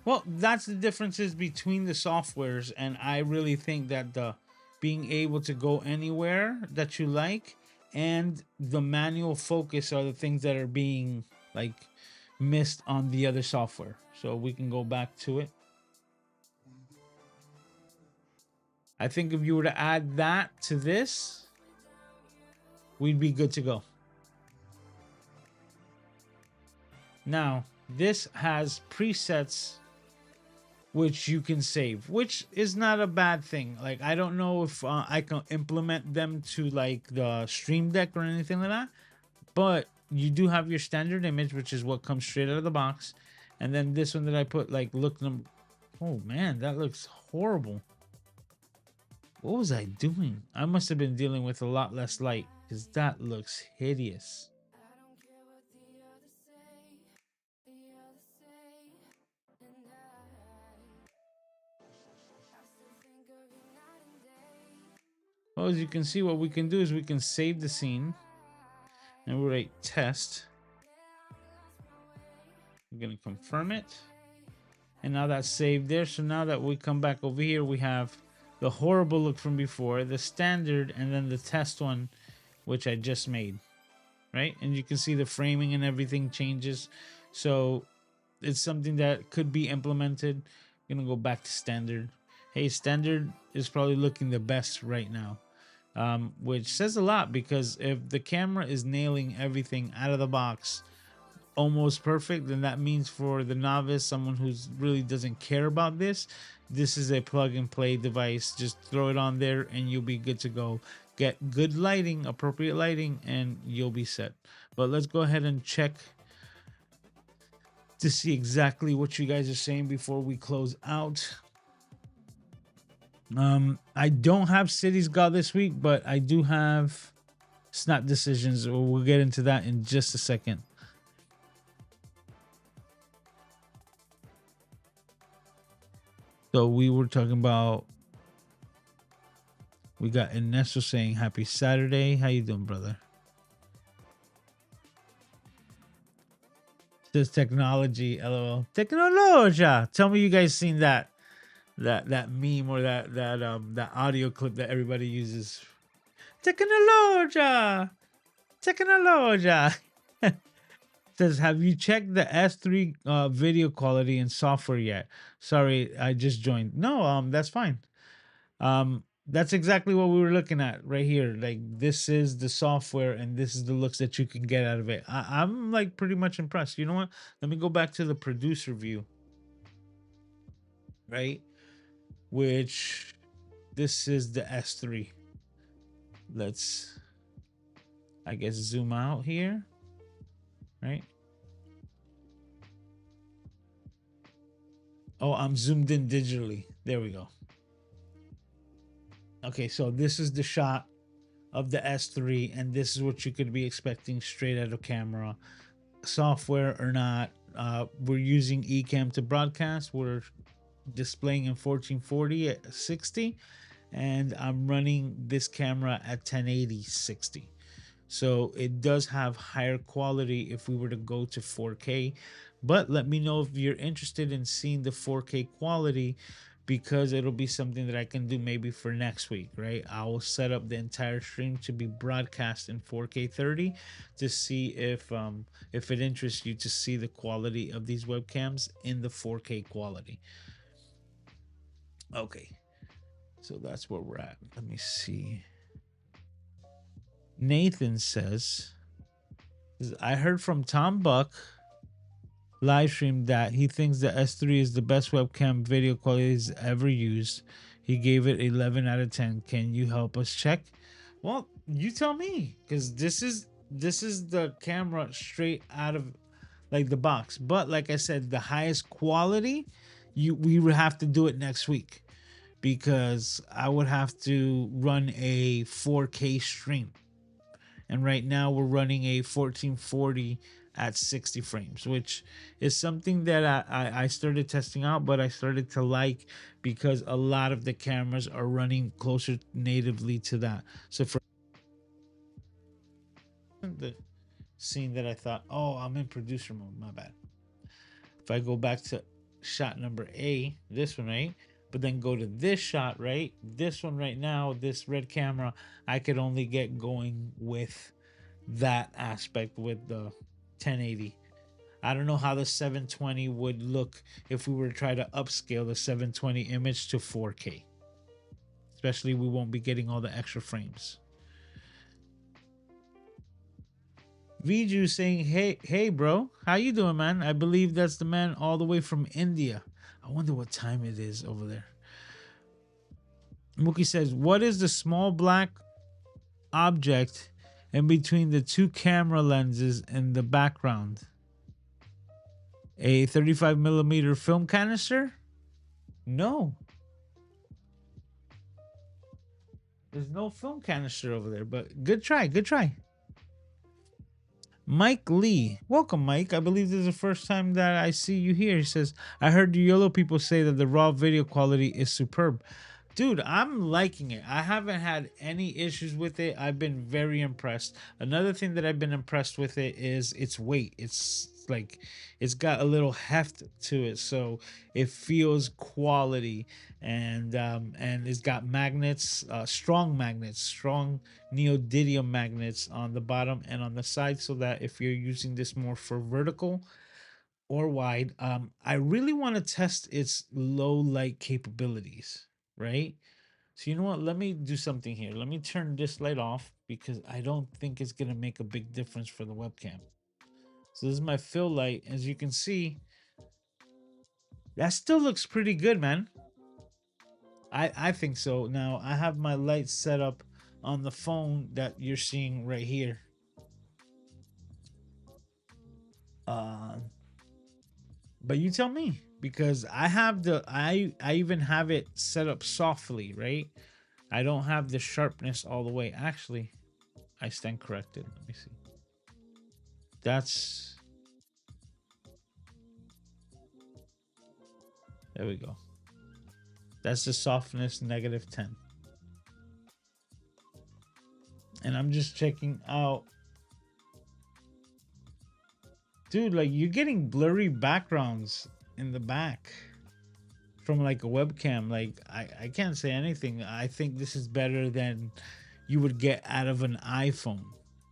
Well, that's the differences between the softwares, and I really think that the being able to go anywhere that you like and the manual focus are the things that are being like missed on the other software. So we can go back to it. I think if you were to add that to this, we'd be good to go. Now, this has presets which you can save, which is not a bad thing. Like, I don't know if I can implement them to like the Stream Deck or anything like that, but you do have your standard image, which is what comes straight out of the box. And then this one that I put, like, look number. Oh man, that looks horrible. What was I doing? I must have been dealing with a lot less light, because that looks hideous. Well, as you can see, what we can do is we can save the scene and we'll write test. We're going to confirm it. And now that's saved there. So now that we come back over here, we have the horrible look from before, the standard, and then the test one, which I just made. Right? And you can see the framing and everything changes. So it's something that could be implemented. I'm going to go back to standard. Hey, standard is probably looking the best right now. Which says a lot, because if the camera is nailing everything out of the box almost perfect, then that means for the novice, someone who's really doesn't care about this is a plug and play device. Just throw it on there and you'll be good to go. Get good lighting, appropriate lighting, and you'll be set. But let's go ahead and check to see exactly what you guys are saying before we close out. I don't have Cities God this week, but I do have Snap Decisions. We'll get into that in just a second. So we were talking about, we got Ernesto saying happy Saturday. How you doing, brother? Says technology, LOL. Technologia. Tell me you guys seen that meme or that audio clip that everybody uses. Technologia. Says, have you checked the S3 video quality and software yet? Sorry, I just joined. No, that's fine. That's exactly what we were looking at right here. Like, this is the software and this is the looks that you can get out of it. I'm like pretty much impressed. You know what? Let me go back to the producer view. Right? Which this is the S3. Let's, I guess, zoom out here. Right? Oh, I'm zoomed in digitally. There we go. Okay, so this is the shot of the S3, and this is what you could be expecting straight out of camera, software or not. We're using Ecamm to broadcast. We're displaying in 1440 at 60, and I'm running this camera at 1080 60. So it does have higher quality if we were to go to 4K. But let me know if you're interested in seeing the 4K quality, because it'll be something that I can do maybe for next week, right? I will set up the entire stream to be broadcast in 4K 30 to see if it interests you to see the quality of these webcams in the 4K quality. Okay. So that's where we're at. Let me see. Nathan says, I heard from Tom Buck live stream that he thinks the S3 is the best webcam video quality he's ever used. He gave it 11 out of 10. Can you help us check? Well, you tell me, because this is the camera straight out of like the box. But like I said, the highest quality, we would have to do it next week, because I would have to run a 4K stream. And right now we're running a 1440 at 60 frames, which is something that I started testing out, but I started to like, because a lot of the cameras are running closer natively to that. So for the scene that I thought, oh, I'm in producer mode, my bad. If I go back to shot number A, this one, right? But then go to this shot, right? This one right now, this red camera, I could only get going with that aspect with the 1080. I don't know how the 720 would look if we were to try to upscale the 720 image to 4K. Especially, we won't be getting all the extra frames. Viju saying, hey bro, how you doing, man? I believe that's the man all the way from India. I wonder what time it is over there. Mookie says, what is the small black object in between the two camera lenses in the background? A 35 millimeter film canister? No. There's no film canister over there, but good try, good try. Mike Lee. Welcome, Mike. I believe this is the first time that I see you here. He says, I heard you yellow people say that the raw video quality is superb. Dude, I'm liking it. I haven't had any issues with it. I've been very impressed. Another thing that I've been impressed with it is its weight. It's like it's got a little heft to it, so it feels quality. And it's got magnets, strong magnets, strong neodymium magnets on the bottom and on the side, so that if you're using this more for vertical or wide, I really want to test its low light capabilities, right? So you know what? Let me do something here. Let me turn this light off, because I don't think it's gonna make a big difference for the webcam. So this is my fill light. As you can see, that still looks pretty good, man. I think so. Now I have my light set up on the phone that you're seeing right here. Uh, but you tell me, because I have I even have it set up softly, right? I don't have the sharpness all the way. Actually, I stand corrected. Let me see. That's, there we go. That's the softness -10. And I'm just checking out. Dude, like, you're getting blurry backgrounds in the back from like a webcam. Like, I can't say anything. I think this is better than you would get out of an iPhone,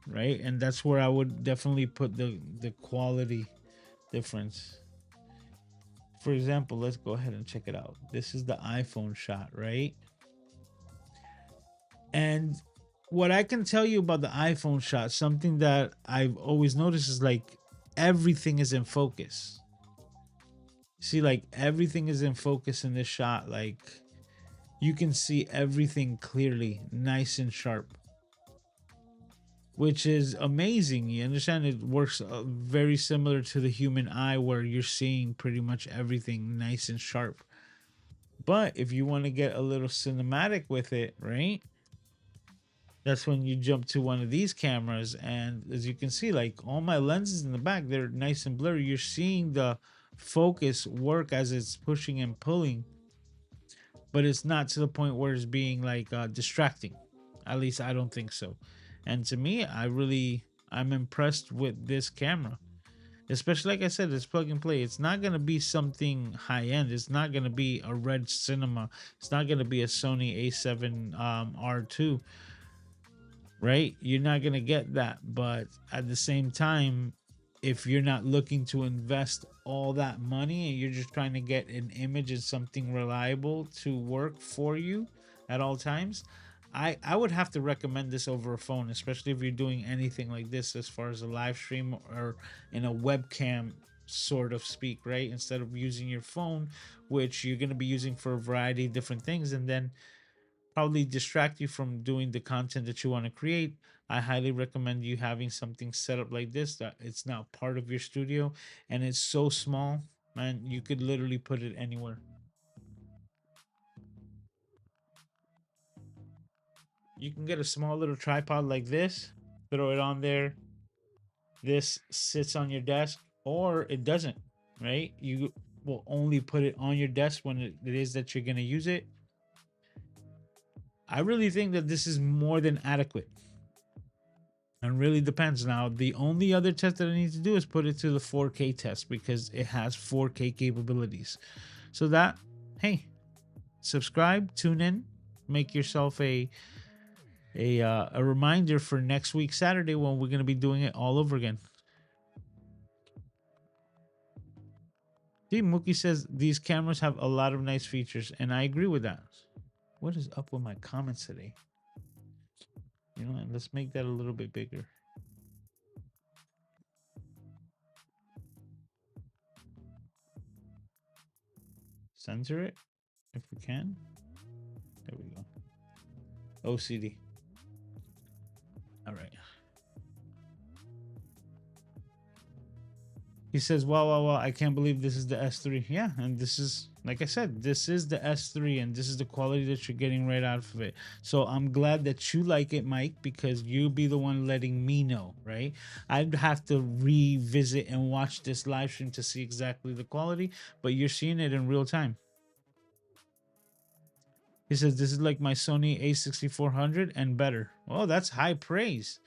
right? And that's where I would definitely put the quality difference. For example, let's go ahead and check it out. This is the iPhone shot, right? And what I can tell you about the iPhone shot, something that I've always noticed, is like everything is in focus. See, like everything is in focus in this shot. Like you can see everything clearly, nice and sharp, which is amazing. You understand? It works very similar to the human eye, where you're seeing pretty much everything nice and sharp. But if you want to get a little cinematic with it, right? That's when you jump to one of these cameras, and as you can see, like all my lenses in the back, they're nice and blurry. You're seeing the focus work as it's pushing and pulling, but it's not to the point where it's being like distracting. At least I don't think so. And to me, I'm impressed with this camera. Especially like I said, it's plug and play. It's not gonna be something high end. It's not gonna be a Red Cinema. It's not gonna be a Sony A7 R2, right? You're not going to get that. But at the same time, if you're not looking to invest all that money and you're just trying to get an image and something reliable to work for you at all times, I would have to recommend this over a phone, especially if you're doing anything like this as far as a live stream or in a webcam sort of speak, right? Instead of using your phone, which you're going to be using for a variety of different things, and then probably distract you from doing the content that you want to create. I highly recommend you having something set up like this that it's now part of your studio and it's so small, man, you could literally put it anywhere. You can get a small little tripod like this, throw it on there. This sits on your desk or it doesn't, right? You will only put it on your desk when it is that you're going to use it. I really think that this is more than adequate. And really depends. Now, the only other test that I need to do is put it to the 4K test because it has 4K capabilities. So that, hey, subscribe, tune in, make yourself a reminder for next week Saturday when we're gonna be doing it all over again. See, Mookie says these cameras have a lot of nice features, and I agree with that. What is up with my comments today? You know, let's make that a little bit bigger. Censor it if we can. There we go. OCD. All right. He says, wow, wow, wow, I can't believe this is the S3. Yeah, and this is, like I said, this is the S3, and this is the quality that you're getting right out of it. So I'm glad that you like it, Mike, because you'll be the one letting me know, right? I'd have to revisit and watch this live stream to see exactly the quality, but you're seeing it in real time. He says, this is like my Sony A6400 and better. Oh, that's high praise.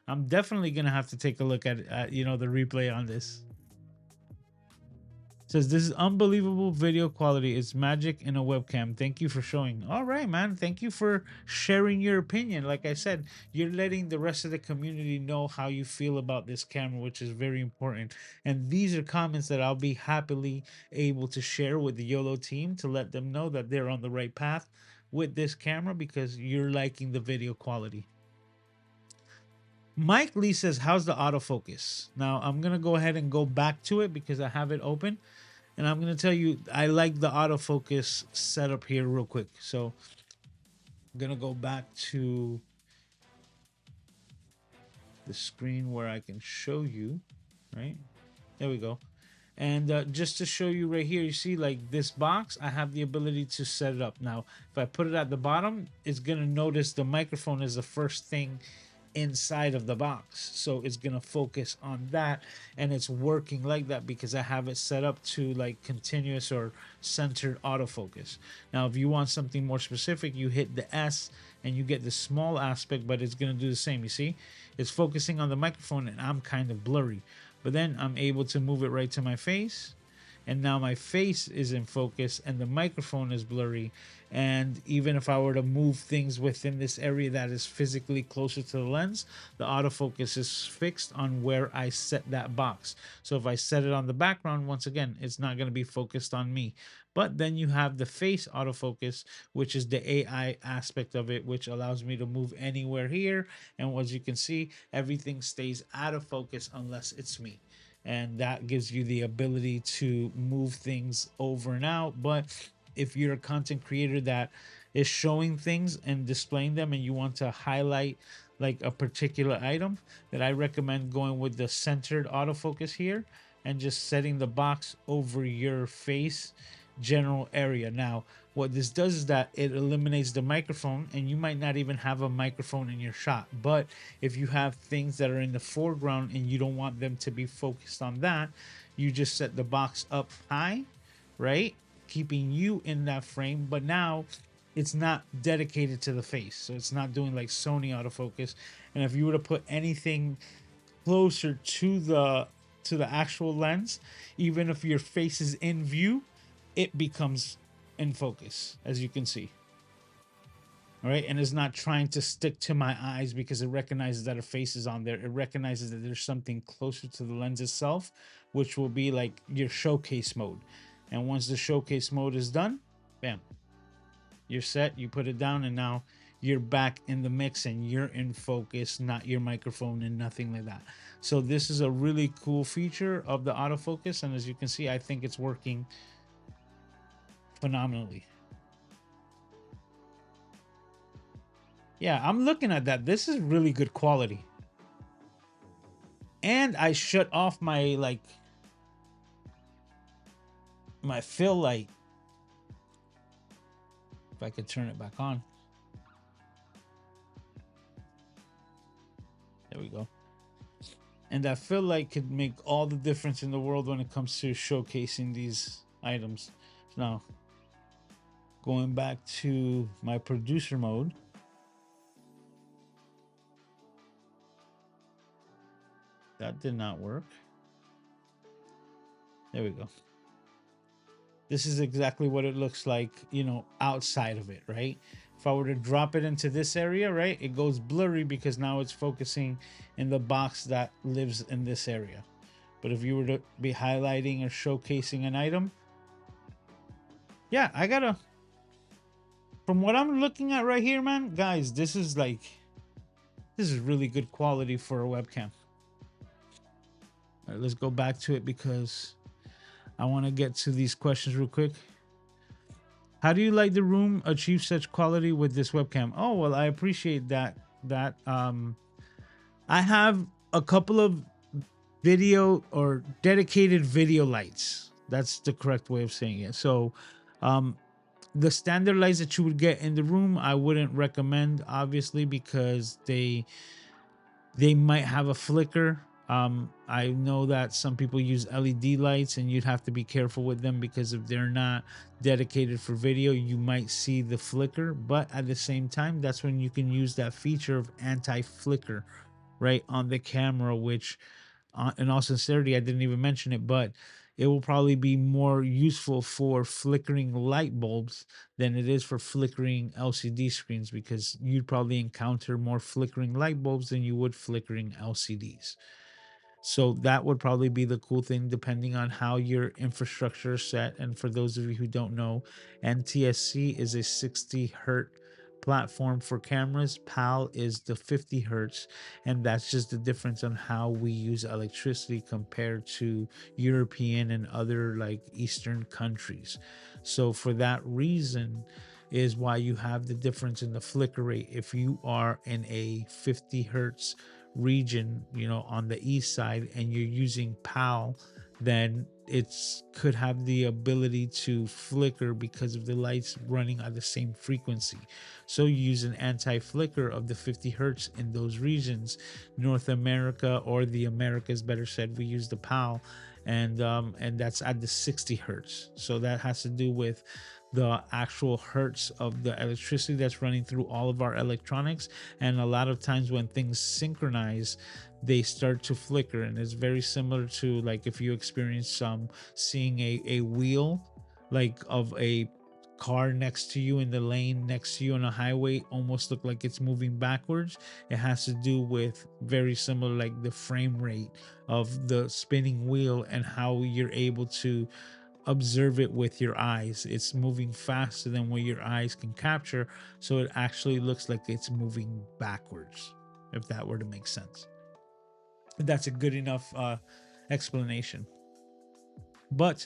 I'm definitely going to have to take a look at the replay on this. Says this is unbelievable video quality. It's magic in a webcam. Thank you for showing. All right, man. Thank you for sharing your opinion. Like I said, you're letting the rest of the community know how you feel about this camera, which is very important. And these are comments that I'll be happily able to share with the YOLO team to let them know that they're on the right path with this camera because you're liking the video quality. Mike Lee says, how's the autofocus? Now, I'm going to go ahead and go back to it because I have it open. And I'm going to tell you, I like the autofocus setup here real quick. So I'm going to go back to the screen where I can show you, right? There we go. And just to show you right here, you see like this box, I have the ability to set it up. Now, if I put it at the bottom, it's going to notice the microphone is the first thing inside of the box, so it's gonna focus on that, and it's working like that because I have it set up to like continuous or centered autofocus. Now if you want something more specific, you hit the S and you get the small aspect, but it's gonna do the same. You see, it's focusing on the microphone and I'm kind of blurry, but then I'm able to move it right to my face, and now my face is in focus and the microphone is blurry. And even if I were to move things within this area that is physically closer to the lens, the autofocus is fixed on where I set that box. So if I set it on the background, once again, it's not going to be focused on me. But then you have the face autofocus, which is the AI aspect of it, which allows me to move anywhere here. And as you can see, everything stays out of focus unless it's me. And that gives you the ability to move things over and out. But if you're a content creator that is showing things and displaying them and you want to highlight like a particular item, that I recommend going with the centered autofocus here and just setting the box over your face general area. Now, what this does is that it eliminates the microphone, and you might not even have a microphone in your shot. But if you have things that are in the foreground and you don't want them to be focused on that, you just set the box up high, right? Keeping you in that frame, but now it's not dedicated to the face. So it's not doing like Sony autofocus. And if you were to put anything closer to the actual lens, even if your face is in view, it becomes in focus, as you can see. All right, and it's not trying to stick to my eyes because it recognizes that a face is on there. It recognizes that there's something closer to the lens itself, which will be like your showcase mode. And once the showcase mode is done, bam, you're set. You put it down, and now you're back in the mix and you're in focus, not your microphone and nothing like that. So this is a really cool feature of the autofocus, and as you can see, I think it's working phenomenally. Yeah, I'm looking at that. This is really good quality. And I shut off my my fill light. If I could turn it back on. There we go. And I feel like could make all the difference in the world when it comes to showcasing these items. Now, going back to my producer mode. That did not work. There we go. This is exactly what it looks like, you know, outside of it, right? If I were to drop it into this area, right, it goes blurry because now it's focusing in the box that lives in this area. But if you were to be highlighting or showcasing an item, yeah, from what I'm looking at right here, man, guys, this is really good quality for a webcam. All right, let's go back to it because I want to get to these questions real quick. How do you like the room achieve such quality with this webcam? Oh, well, I appreciate that. I have a couple of video or dedicated video lights. That's the correct way of saying it. So, the standard lights that you would get in the room, I wouldn't recommend, obviously, because they might have a flicker. I know that some people use LED lights, and you'd have to be careful with them because if they're not dedicated for video, you might see the flicker. But at the same time, that's when you can use that feature of anti-flicker, right, on the camera, which in all sincerity, I didn't even mention it, but it will probably be more useful for flickering light bulbs than it is for flickering LCD screens, because you'd probably encounter more flickering light bulbs than you would flickering LCDs. So that would probably be the cool thing, depending on how your infrastructure is set. And for those of you who don't know, NTSC is a 60 hertz platform for cameras. PAL is the 50 hertz, and that's just the difference on how we use electricity compared to European and other like Eastern countries. So for that reason is why you have the difference in the flicker rate. If you are in a 50 hertz region, you know, on the east side, and you're using PAL, then it's could have the ability to flicker because of the lights running at the same frequency. So you use an anti-flicker of the 50 hertz in those regions. North America, or the Americas better said, we use the PAL, and that's at the 60 hertz. So that has to do with the actual hertz of the electricity that's running through all of our electronics. And a lot of times when things synchronize, they start to flicker, and it's very similar to like if you experience seeing a wheel like of a car next to you in the lane next to you on a highway almost look like it's moving backwards. It has to do with very similar, like the frame rate of the spinning wheel and how you're able to observe it with your eyes. It's moving faster than what your eyes can capture, so it actually looks like it's moving backwards, if that were to make sense. That's a good enough explanation. But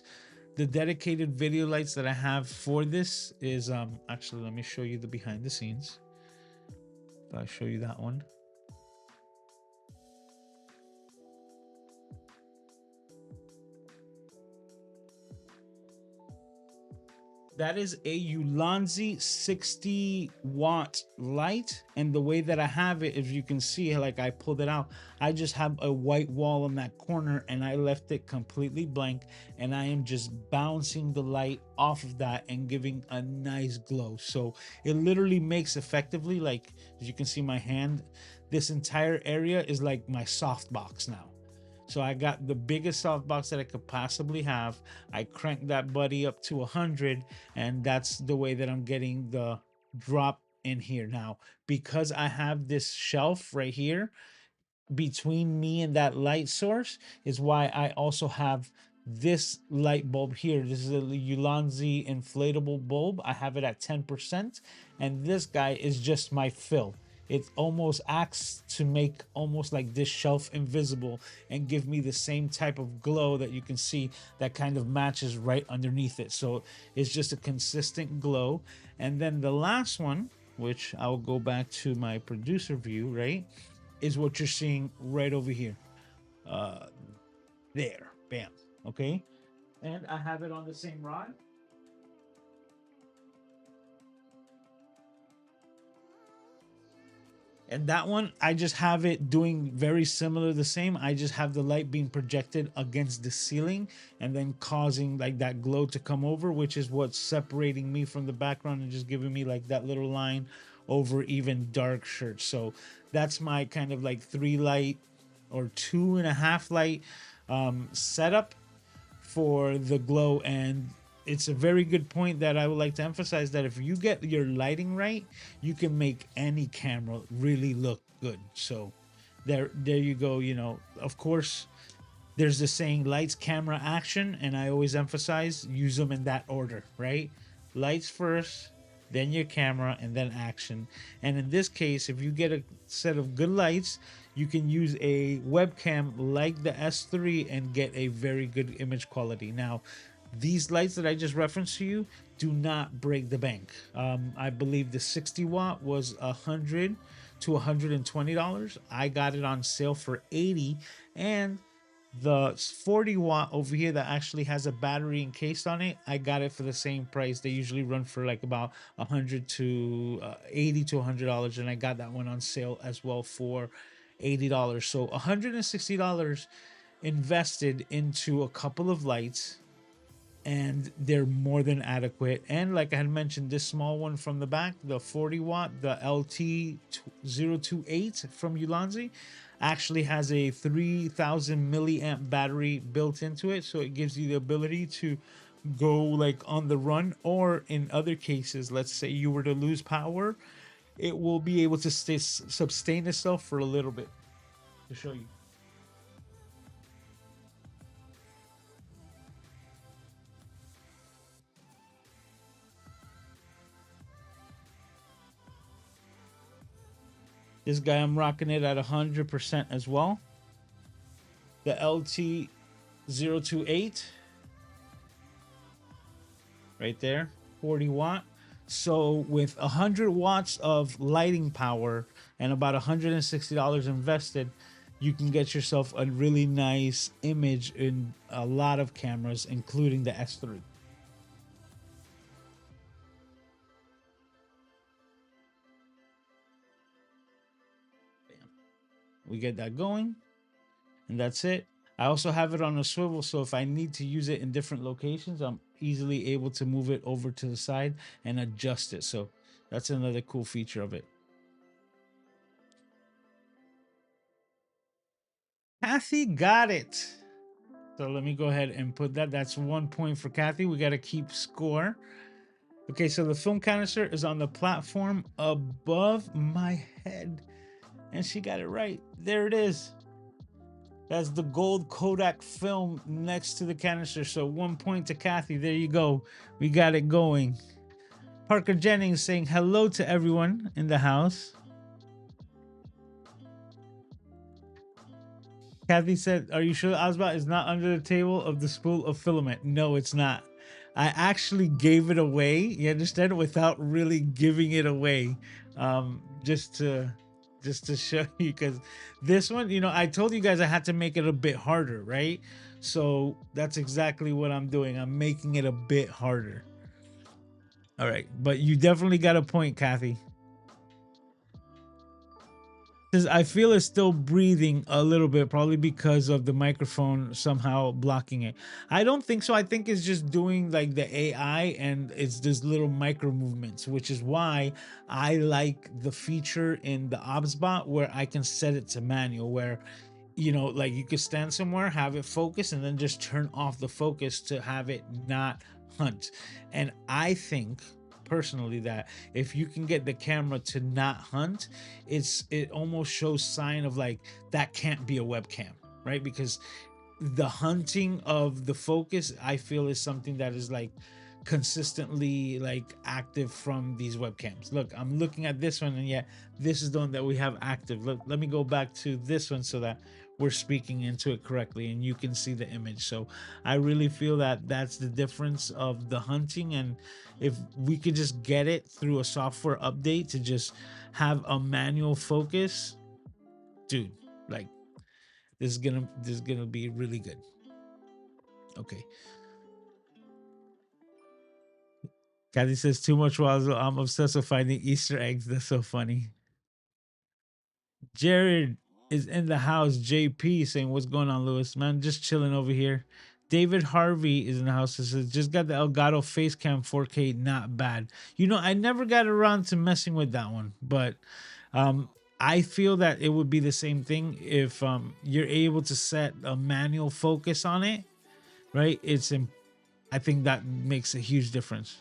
the dedicated video lights that I have for this is actually, let me show you the behind the scenes. I'll show you that one. That is a Ulanzi 60-watt light, and the way that I have it, if you can see, like I pulled it out, I just have a white wall in that corner and I left it completely blank, and I am just bouncing the light off of that and giving a nice glow. So it literally makes effectively, like as you can see my hand, this entire area is like my softbox now. So I got the biggest softbox that I could possibly have. I cranked that buddy up to 100, and that's the way that I'm getting the drop in here. Now, because I have this shelf right here between me and that light source, is why I also have this light bulb here. This is a Ulanzi inflatable bulb. I have it at 10%, and this guy is just my fill. It almost acts to make almost like this shelf invisible and give me the same type of glow that you can see that kind of matches right underneath it. So it's just a consistent glow. And then the last one, which I'll go back to my producer view, right, is what you're seeing right over here. There, bam, okay. And I have it on the same rod. And that one, I just have it doing very similar, the same. I just have the light being projected against the ceiling and then causing like that glow to come over, which is what's separating me from the background and just giving me like that little line over even dark shirts. So that's my kind of like 3 light or 2.5 light setup for the glow. And it's a very good point that I would like to emphasize, that if you get your lighting right, you can make any camera really look good. So there you go. You know, of course, there's the saying lights, camera, action, and I always emphasize use them in that order, right? Lights first, then your camera, and then action. And in this case, if you get a set of good lights, you can use a webcam like the S3 and get a very good image quality. Now, these lights that I just referenced to you do not break the bank. I believe the 60 watt was $100 to $120. I got it on sale for 80, and the 40 watt over here that actually has a battery encased on it, I got it for the same price. They usually run for like about 100 to 80 to $100, and I got that one on sale as well for $80. So $160 invested into a couple of lights, and they're more than adequate. And like I had mentioned, this small one from the back, the 40 watt, the LT028 from Ulanzi, actually has a 3000 milliamp battery built into it, so it gives you the ability to go like on the run, or in other cases, let's say you were to lose power, it will be able to sustain itself for a little bit. To show you, this guy, I'm rocking it at 100% as well. The LT028 right there, 40 watt. So with 100 watts of lighting power and about $160 invested, you can get yourself a really nice image in a lot of cameras, including the S3. We get that going, and that's it. I also have it on a swivel, so if I need to use it in different locations, I'm easily able to move it over to the side and adjust it. So that's another cool feature of it. Kathy got it. So let me go ahead and put that. That's 1 point for Kathy. We got to keep score. Okay, so the film canister is on the platform above my head, and she got it right. There it is. That's the gold Kodak film next to the canister. So 1 point to Kathy. There you go. We got it going. Parker Jennings saying hello to everyone in the house. Kathy said, "Are you sure Ozbot is not under the table of the spool of filament?" No, it's not. I actually gave it away, you understand, without really giving it away. Just to show you, because this one, you know, I told you guys I had to make it a bit harder, right? So that's exactly what I'm doing. I'm making it a bit harder. All right, but you definitely got a point, Kathy. Because I feel it's still breathing a little bit, probably because of the microphone somehow blocking it. I don't think so. I think it's just doing like the AI and it's just little micro movements, which is why I like the feature in the OBSBot where I can set it to manual, where like you could stand somewhere, have it focus, and then just turn off the focus to have it not hunt. And I think personally that if you can get the camera to not hunt, it almost shows sign of like that can't be a webcam, right? Because the hunting of the focus I feel is something that is like consistently like active from these webcams. Look, I'm looking at this one, and yet this is the one that we have active. Let me go back to this one so that we're speaking into it correctly and you can see the image. So I really feel that that's the difference of the hunting. And if we could just get it through a software update to just have a manual focus, dude, like this is gonna be really good. Okay. Kathy says too much while I'm obsessed with finding Easter eggs. That's so funny. Jared is in the house. JP saying, "What's going on, Lewis? Man, just chilling over here." David Harvey is in the house. It says, "Just got the Elgato Facecam 4K. Not bad." I never got around to messing with that one, but um, I feel that it would be the same thing if you're able to set a manual focus on it, right? I think that makes a huge difference.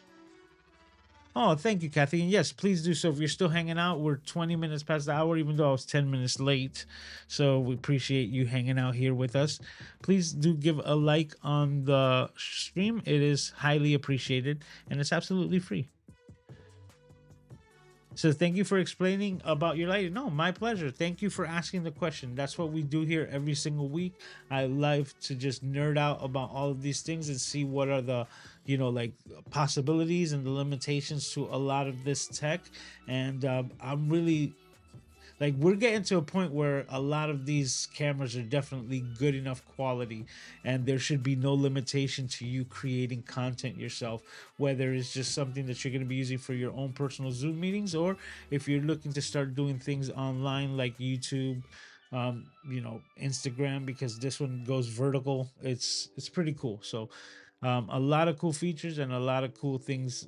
Oh, thank you, Kathy. And yes, please do so. If you're still hanging out, we're 20 minutes past the hour, even though I was 10 minutes late. So we appreciate you hanging out here with us. Please do give a like on the stream. It is highly appreciated and it's absolutely free. So thank you for explaining about your lighting. No, my pleasure. Thank you for asking the question. That's what we do here every single week. I love to just nerd out about all of these things and see what are the, like possibilities and the limitations to a lot of this tech. And I'm really like we're getting to a point where a lot of these cameras are definitely good enough quality, and there should be no limitation to you creating content yourself, whether it's just something that you're going to be using for your own personal Zoom meetings, or if you're looking to start doing things online like YouTube, Instagram, because this one goes vertical. It's pretty cool. So a lot of cool features and a lot of cool things,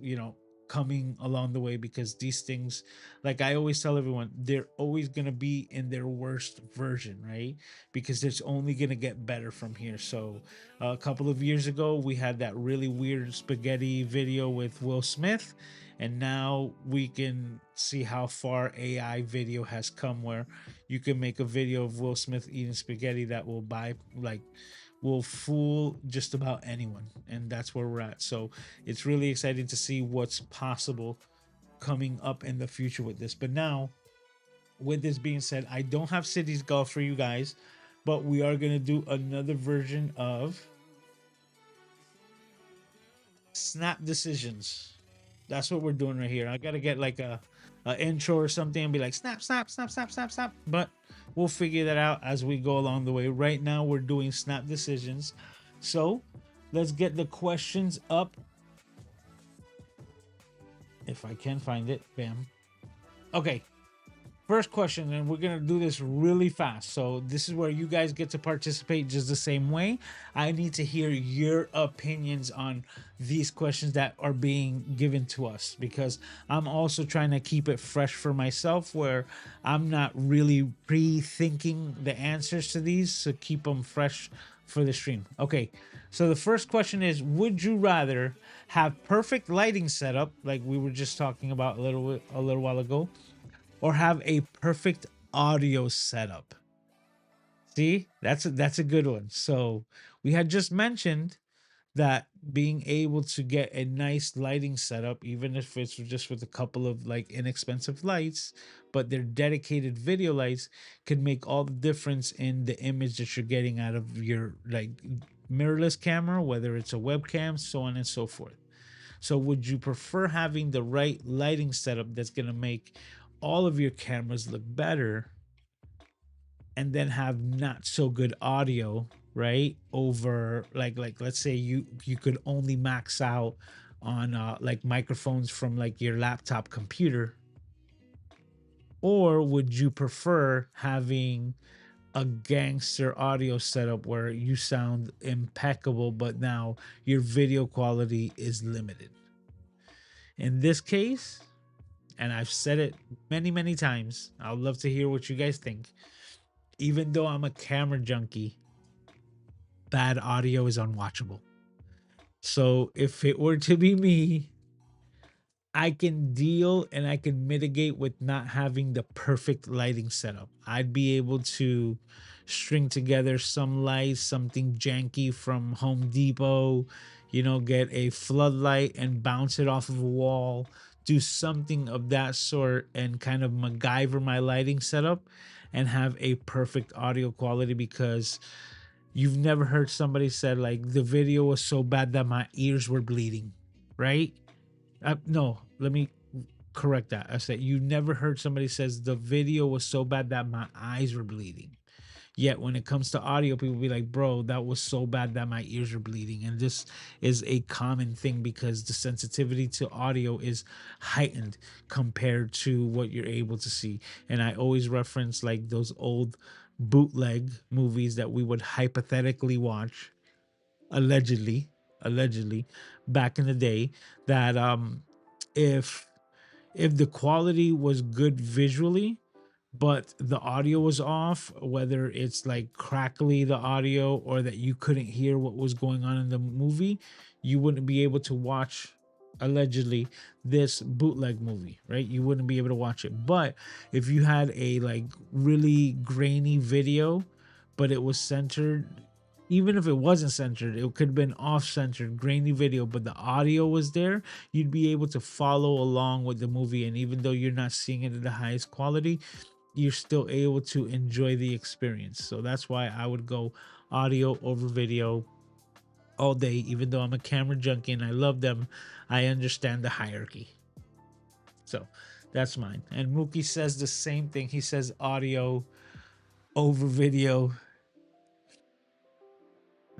coming along the way, because these things, like I always tell everyone, they're always going to be in their worst version, right? Because it's only going to get better from here. So a couple of years ago we had that really weird spaghetti video with Will Smith, and now we can see how far AI video has come, where you can make a video of Will Smith eating spaghetti that will fool just about anyone, and that's where we're at. So it's really exciting to see what's possible coming up in the future with this. But now, with this being said, I don't have cities golf for you guys, but we are going to do another version of snap decisions. That's what we're doing right here. I got to get like a intro or something and be like snap snap snap snap snap snap, but we'll figure that out as we go along the way. Right now we're doing snap decisions. So let's get the questions up if I can find it. Bam. Okay, first question, and we're gonna do this really fast. So this is where you guys get to participate just the same way. I need to hear your opinions on these questions that are being given to us, because I'm also trying to keep it fresh for myself, where I'm not really pre-thinking the answers to these, so keep them fresh for the stream. Okay, so the first question is: would you rather have perfect lighting setup, like we were just talking about a little while ago, or have a perfect audio setup? See, that's a good one. So we had just mentioned that being able to get a nice lighting setup, even if it's just with a couple of like inexpensive lights, but they're dedicated video lights, can make all the difference in the image that you're getting out of your like mirrorless camera, whether it's a webcam, so on and so forth. So would you prefer having the right lighting setup that's going to make all of your cameras look better, and then have not so good audio, right? Over like let's say you could only max out on like microphones from like your laptop computer, or would you prefer having a gangster audio setup where you sound impeccable, but now your video quality is limited? In this case, and I've said it many, many times, I'd love to hear what you guys think. Even though I'm a camera junkie, bad audio is unwatchable. So if it were to be me, I can deal and I can mitigate with not having the perfect lighting setup. I'd be able to string together some lights, something janky from Home Depot, get a floodlight and bounce it off of a wall, do something of that sort and kind of MacGyver my lighting setup and have a perfect audio quality, because you've never heard somebody said like the video was so bad that my ears were bleeding, right? No, let me correct that. I said you never heard somebody says the video was so bad that my eyes were bleeding. Yet when it comes to audio, people be like, bro, that was so bad that my ears are bleeding. And this is a common thing because the sensitivity to audio is heightened compared to what you're able to see. And I always reference like those old bootleg movies that we would hypothetically watch, allegedly back in the day, that if the quality was good visually but the audio was off, whether it's like crackly the audio or that you couldn't hear what was going on in the movie, you wouldn't be able to watch, allegedly, this bootleg movie, right? You wouldn't be able to watch it. But if you had a like really grainy video but it was centered, even if it wasn't centered, it could have been off centered, grainy video, but the audio was there, you'd be able to follow along with the movie. And even though you're not seeing it at the highest quality, you're still able to enjoy the experience. So that's why I would go audio over video all day. Even though I'm a camera junkie and I love them, I understand the hierarchy. So that's mine. And Mookie says the same thing. He says audio over video.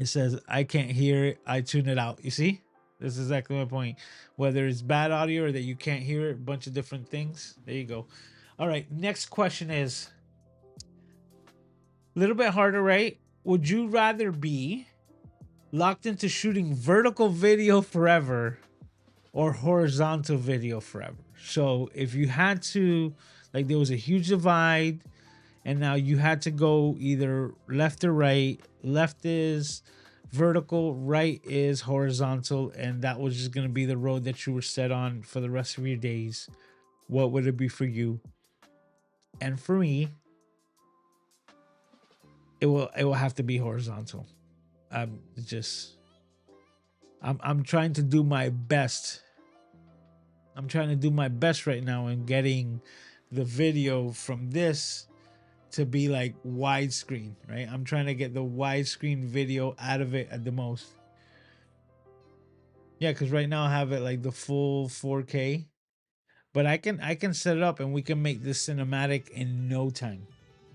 It says, I can't hear it, I tune it out. You see? This is exactly my point. Whether it's bad audio or that you can't hear it, a bunch of different things. There you go. All right. Next question is a little bit harder, right? Would you rather be locked into shooting vertical video forever or horizontal video forever? So if you had to, like, there was a huge divide and now you had to go either left or right. Left is vertical, right is horizontal, and that was just going to be the road that you were set on for the rest of your days. What would it be for you? And for me, it will have to be horizontal. I'm trying to do my best. I'm trying to do my best right now in getting the video from this to be like widescreen, right? I'm trying to get the widescreen video out of it at the most. Yeah, because right now I have it like the full 4K, but I can set it up and we can make this cinematic in no time.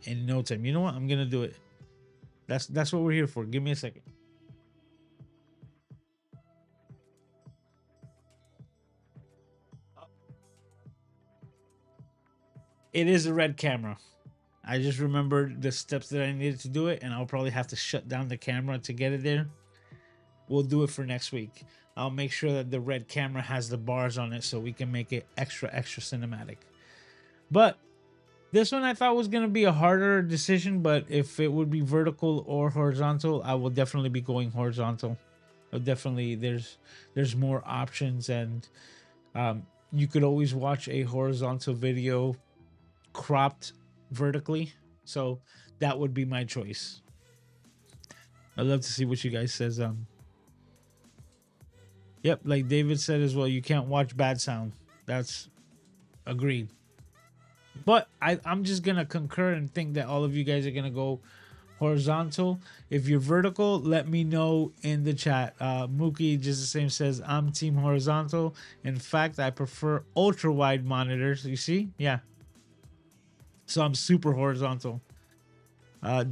In no time. You know what? I'm gonna do it. That's what we're here for. Give me a second. It is a red camera. I just remembered the steps that I needed to do it, and I'll probably have to shut down the camera to get it there. We'll do it for next week. I'll make sure that the red camera has the bars on it so we can make it extra cinematic. But this one I thought was going to be a harder decision, but if it would be vertical or horizontal, I will definitely be going horizontal. Definitely, there's more options, and you could always watch a horizontal video cropped vertically, so that would be my choice. I'd love to see what you guys says. Yep, like David said as well, you can't watch bad sound. That's agreed. But I'm just gonna concur and think that all of you guys are gonna go horizontal. If you're vertical, let me know in the chat. Mookie just the same says I'm team horizontal. In fact, I prefer ultra wide monitors. You see? Yeah. So I'm super horizontal.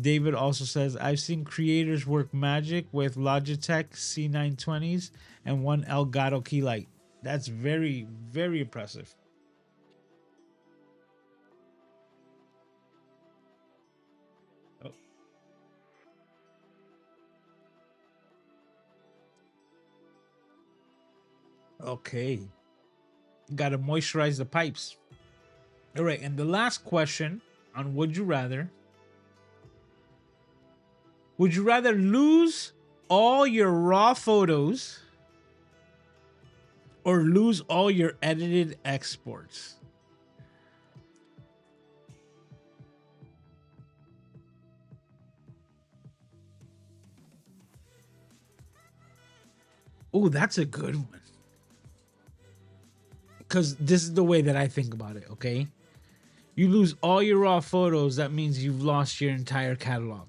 David also says, I've seen creators work magic with Logitech C920s and one Elgato key light. That's very, very impressive. Oh, okay. Got to moisturize the pipes. All right. And the last question on Would You Rather: would you rather lose all your raw photos or lose all your edited exports? Oh, that's a good one. Because this is the way that I think about it, okay? You lose all your raw photos, that means you've lost your entire catalog.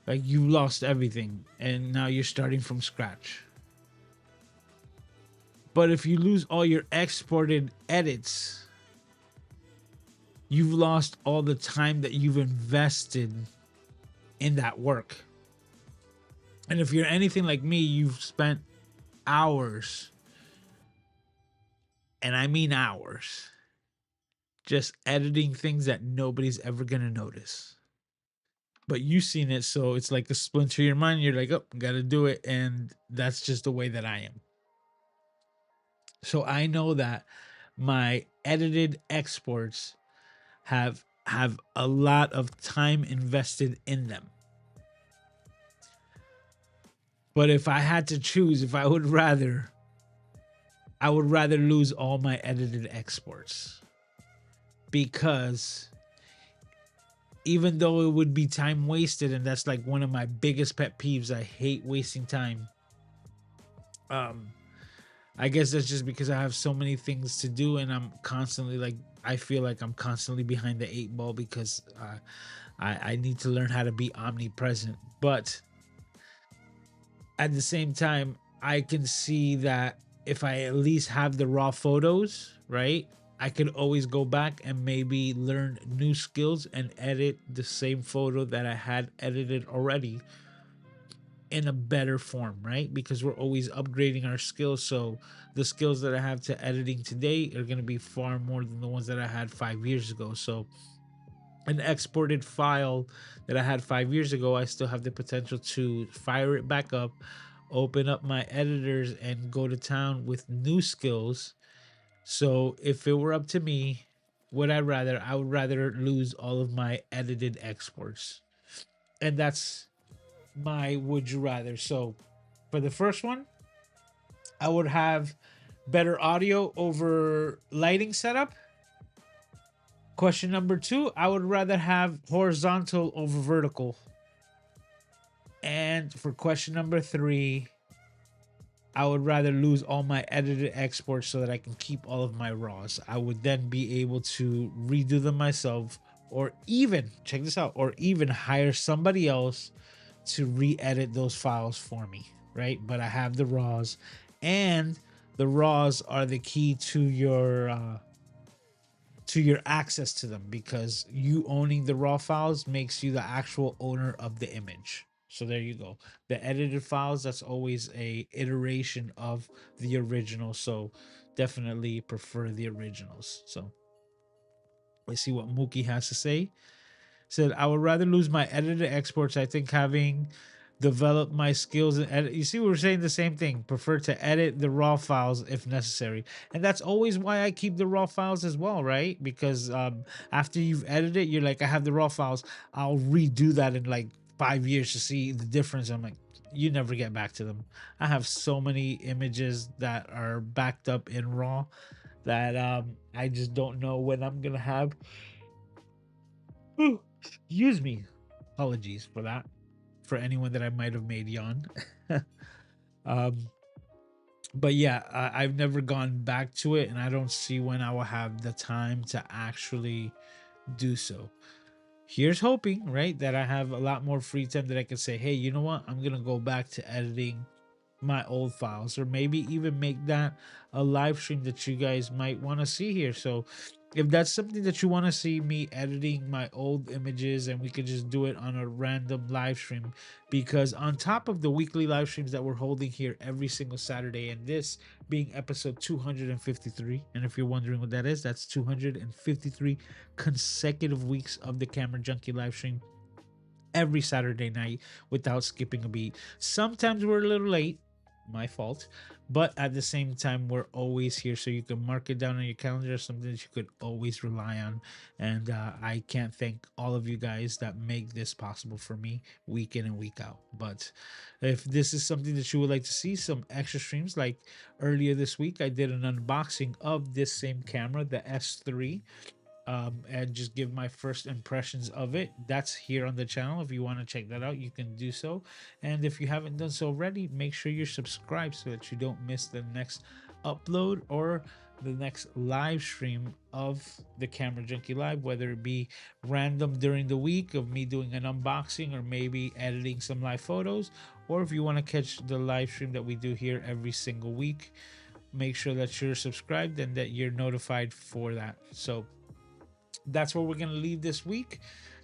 Like you lost everything and now you're starting from scratch. But if you lose all your exported edits, you've lost all the time that you've invested in that work. And if you're anything like me, you've spent hours, and I mean hours, just editing things that nobody's ever going to notice. But you've seen it, so it's like a splinter in your mind. You're like, oh, gotta do it. And that's just the way that I am. So I know that my edited exports have a lot of time invested in them. But if I had to choose, if I would rather lose all my edited exports, because even though it would be time wasted, and that's like one of my biggest pet peeves, I hate wasting time. um I guess that's just because I have so many things to do, and I'm constantly like, I feel like I'm constantly behind the eight ball because I need to learn how to be omnipresent. But at the same time, I can see that if I at least have the raw photos, right? I could always go back and maybe learn new skills and edit the same photo that I had edited already in a better form, right? Because we're always upgrading our skills. So the skills that I have to editing today are going to be far more than the ones that I had 5 years ago. So an exported file that I had 5 years ago, I still have the potential to fire it back up, open up my editors, and go to town with new skills. So if it were up to me, I would rather lose all of my edited exports. And that's my would you rather. So for the first one, I would have better audio over lighting setup. Question number two, I would rather have horizontal over vertical. And for question number three, I would rather lose all my edited exports so that I can keep all of my raws. I would then be able to redo them myself, or even, check this out, or even hire somebody else to re-edit those files for me, right? But I have the raws, and the raws are the key to your access to them, because you owning the raw files makes you the actual owner of the image. So there you go. The edited files, that's always a iteration of the original. So definitely prefer the originals. So let's see what Mookie has to say. Said, I would rather lose my edited exports. I think having developed my skills and edit, you see, we're saying the same thing. Prefer to edit the raw files if necessary, and that's always why I keep the raw files as well, right? Because after you've edited, you're like, I have the raw files. I'll redo that in like 5 years to see the difference. I'm like, you never get back to them. I have so many images that are backed up in raw that I just don't know when I'm gonna have. Ooh, excuse me. Apologies for that. For anyone that I might have made yawn. um, but yeah, I've never gone back to it, and I don't see when I will have the time to actually do so. Here's hoping, right, that I have a lot more free time that I can say, hey, you know what? I'm gonna go back to editing my old files, or maybe even make that a live stream that you guys might want to see here. So if that's something that you want to see me editing my old images, and we could just do it on a random live stream, because on top of the weekly live streams that we're holding here every single Saturday, and this being episode 253, and if you're wondering what that is, that's 253 consecutive weeks of the Camera Junkie live stream every Saturday night without skipping a beat. Sometimes we're a little late, my fault, but at the same time, we're always here. So you can mark it down on your calendar, something that you could always rely on. And I can't thank all of you guys that make this possible for me week in and week out. But if this is something that you would like to see, some extra streams, like earlier this week, I did an unboxing of this same camera, the S3, and just give my first impressions of it. That's here on the channel. If you want to check that out, you can do so. And if you haven't done so already, make sure you're subscribed so that you don't miss the next upload or the next live stream of the Camera Junkie Live, whether it be random during the week of me doing an unboxing or maybe editing some live photos, or if you want to catch the live stream that we do here every single week, make sure that you're subscribed and that you're notified for that. So that's where we're gonna leave this week.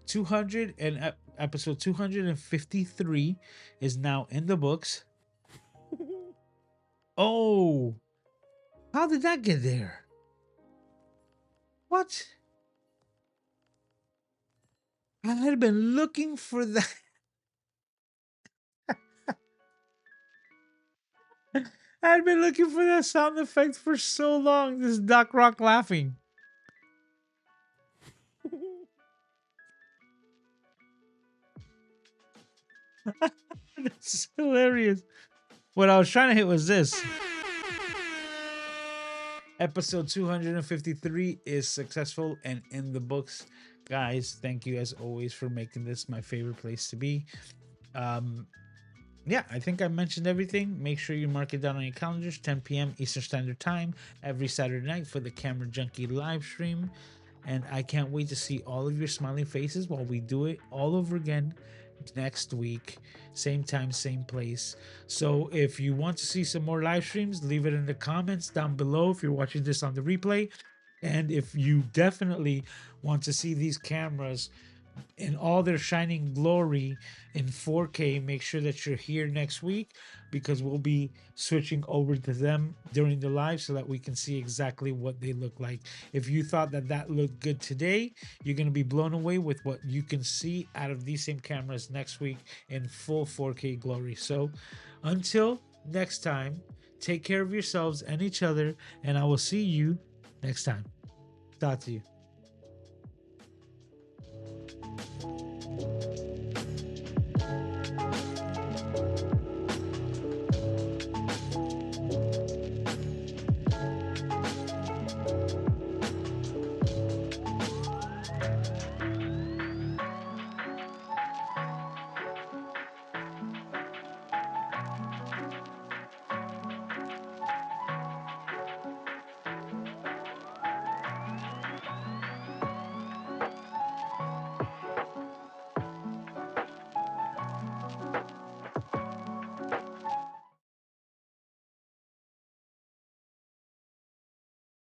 200 and episode 253 is now in the books. Oh, how did that get there? What? I had been looking for that. I had been looking for that sound effect for so long. This Doc Rock laughing. That's hilarious. What I was trying to hit was this. Episode 253 is successful and in the books. Guys, thank you as always for making this my favorite place to be. Um, yeah, I think I mentioned everything. Make sure you mark it down on your calendars, 10 p.m. Eastern Standard Time every Saturday night for the Camera Junkie live stream. And I can't wait to see all of your smiling faces while we do it all over again next week, same time, same place. So if you want to see some more live streams, leave it in the comments down below if you're watching this on the replay. And if you definitely want to see these cameras in all their shining glory in 4K, make sure that you're here next week, because we'll be switching over to them during the live so that we can see exactly what they look like. If you thought that that looked good today, you're going to be blown away with what you can see out of these same cameras next week in full 4K glory. So until next time, take care of yourselves and each other, and I will see you next time. Talk to you.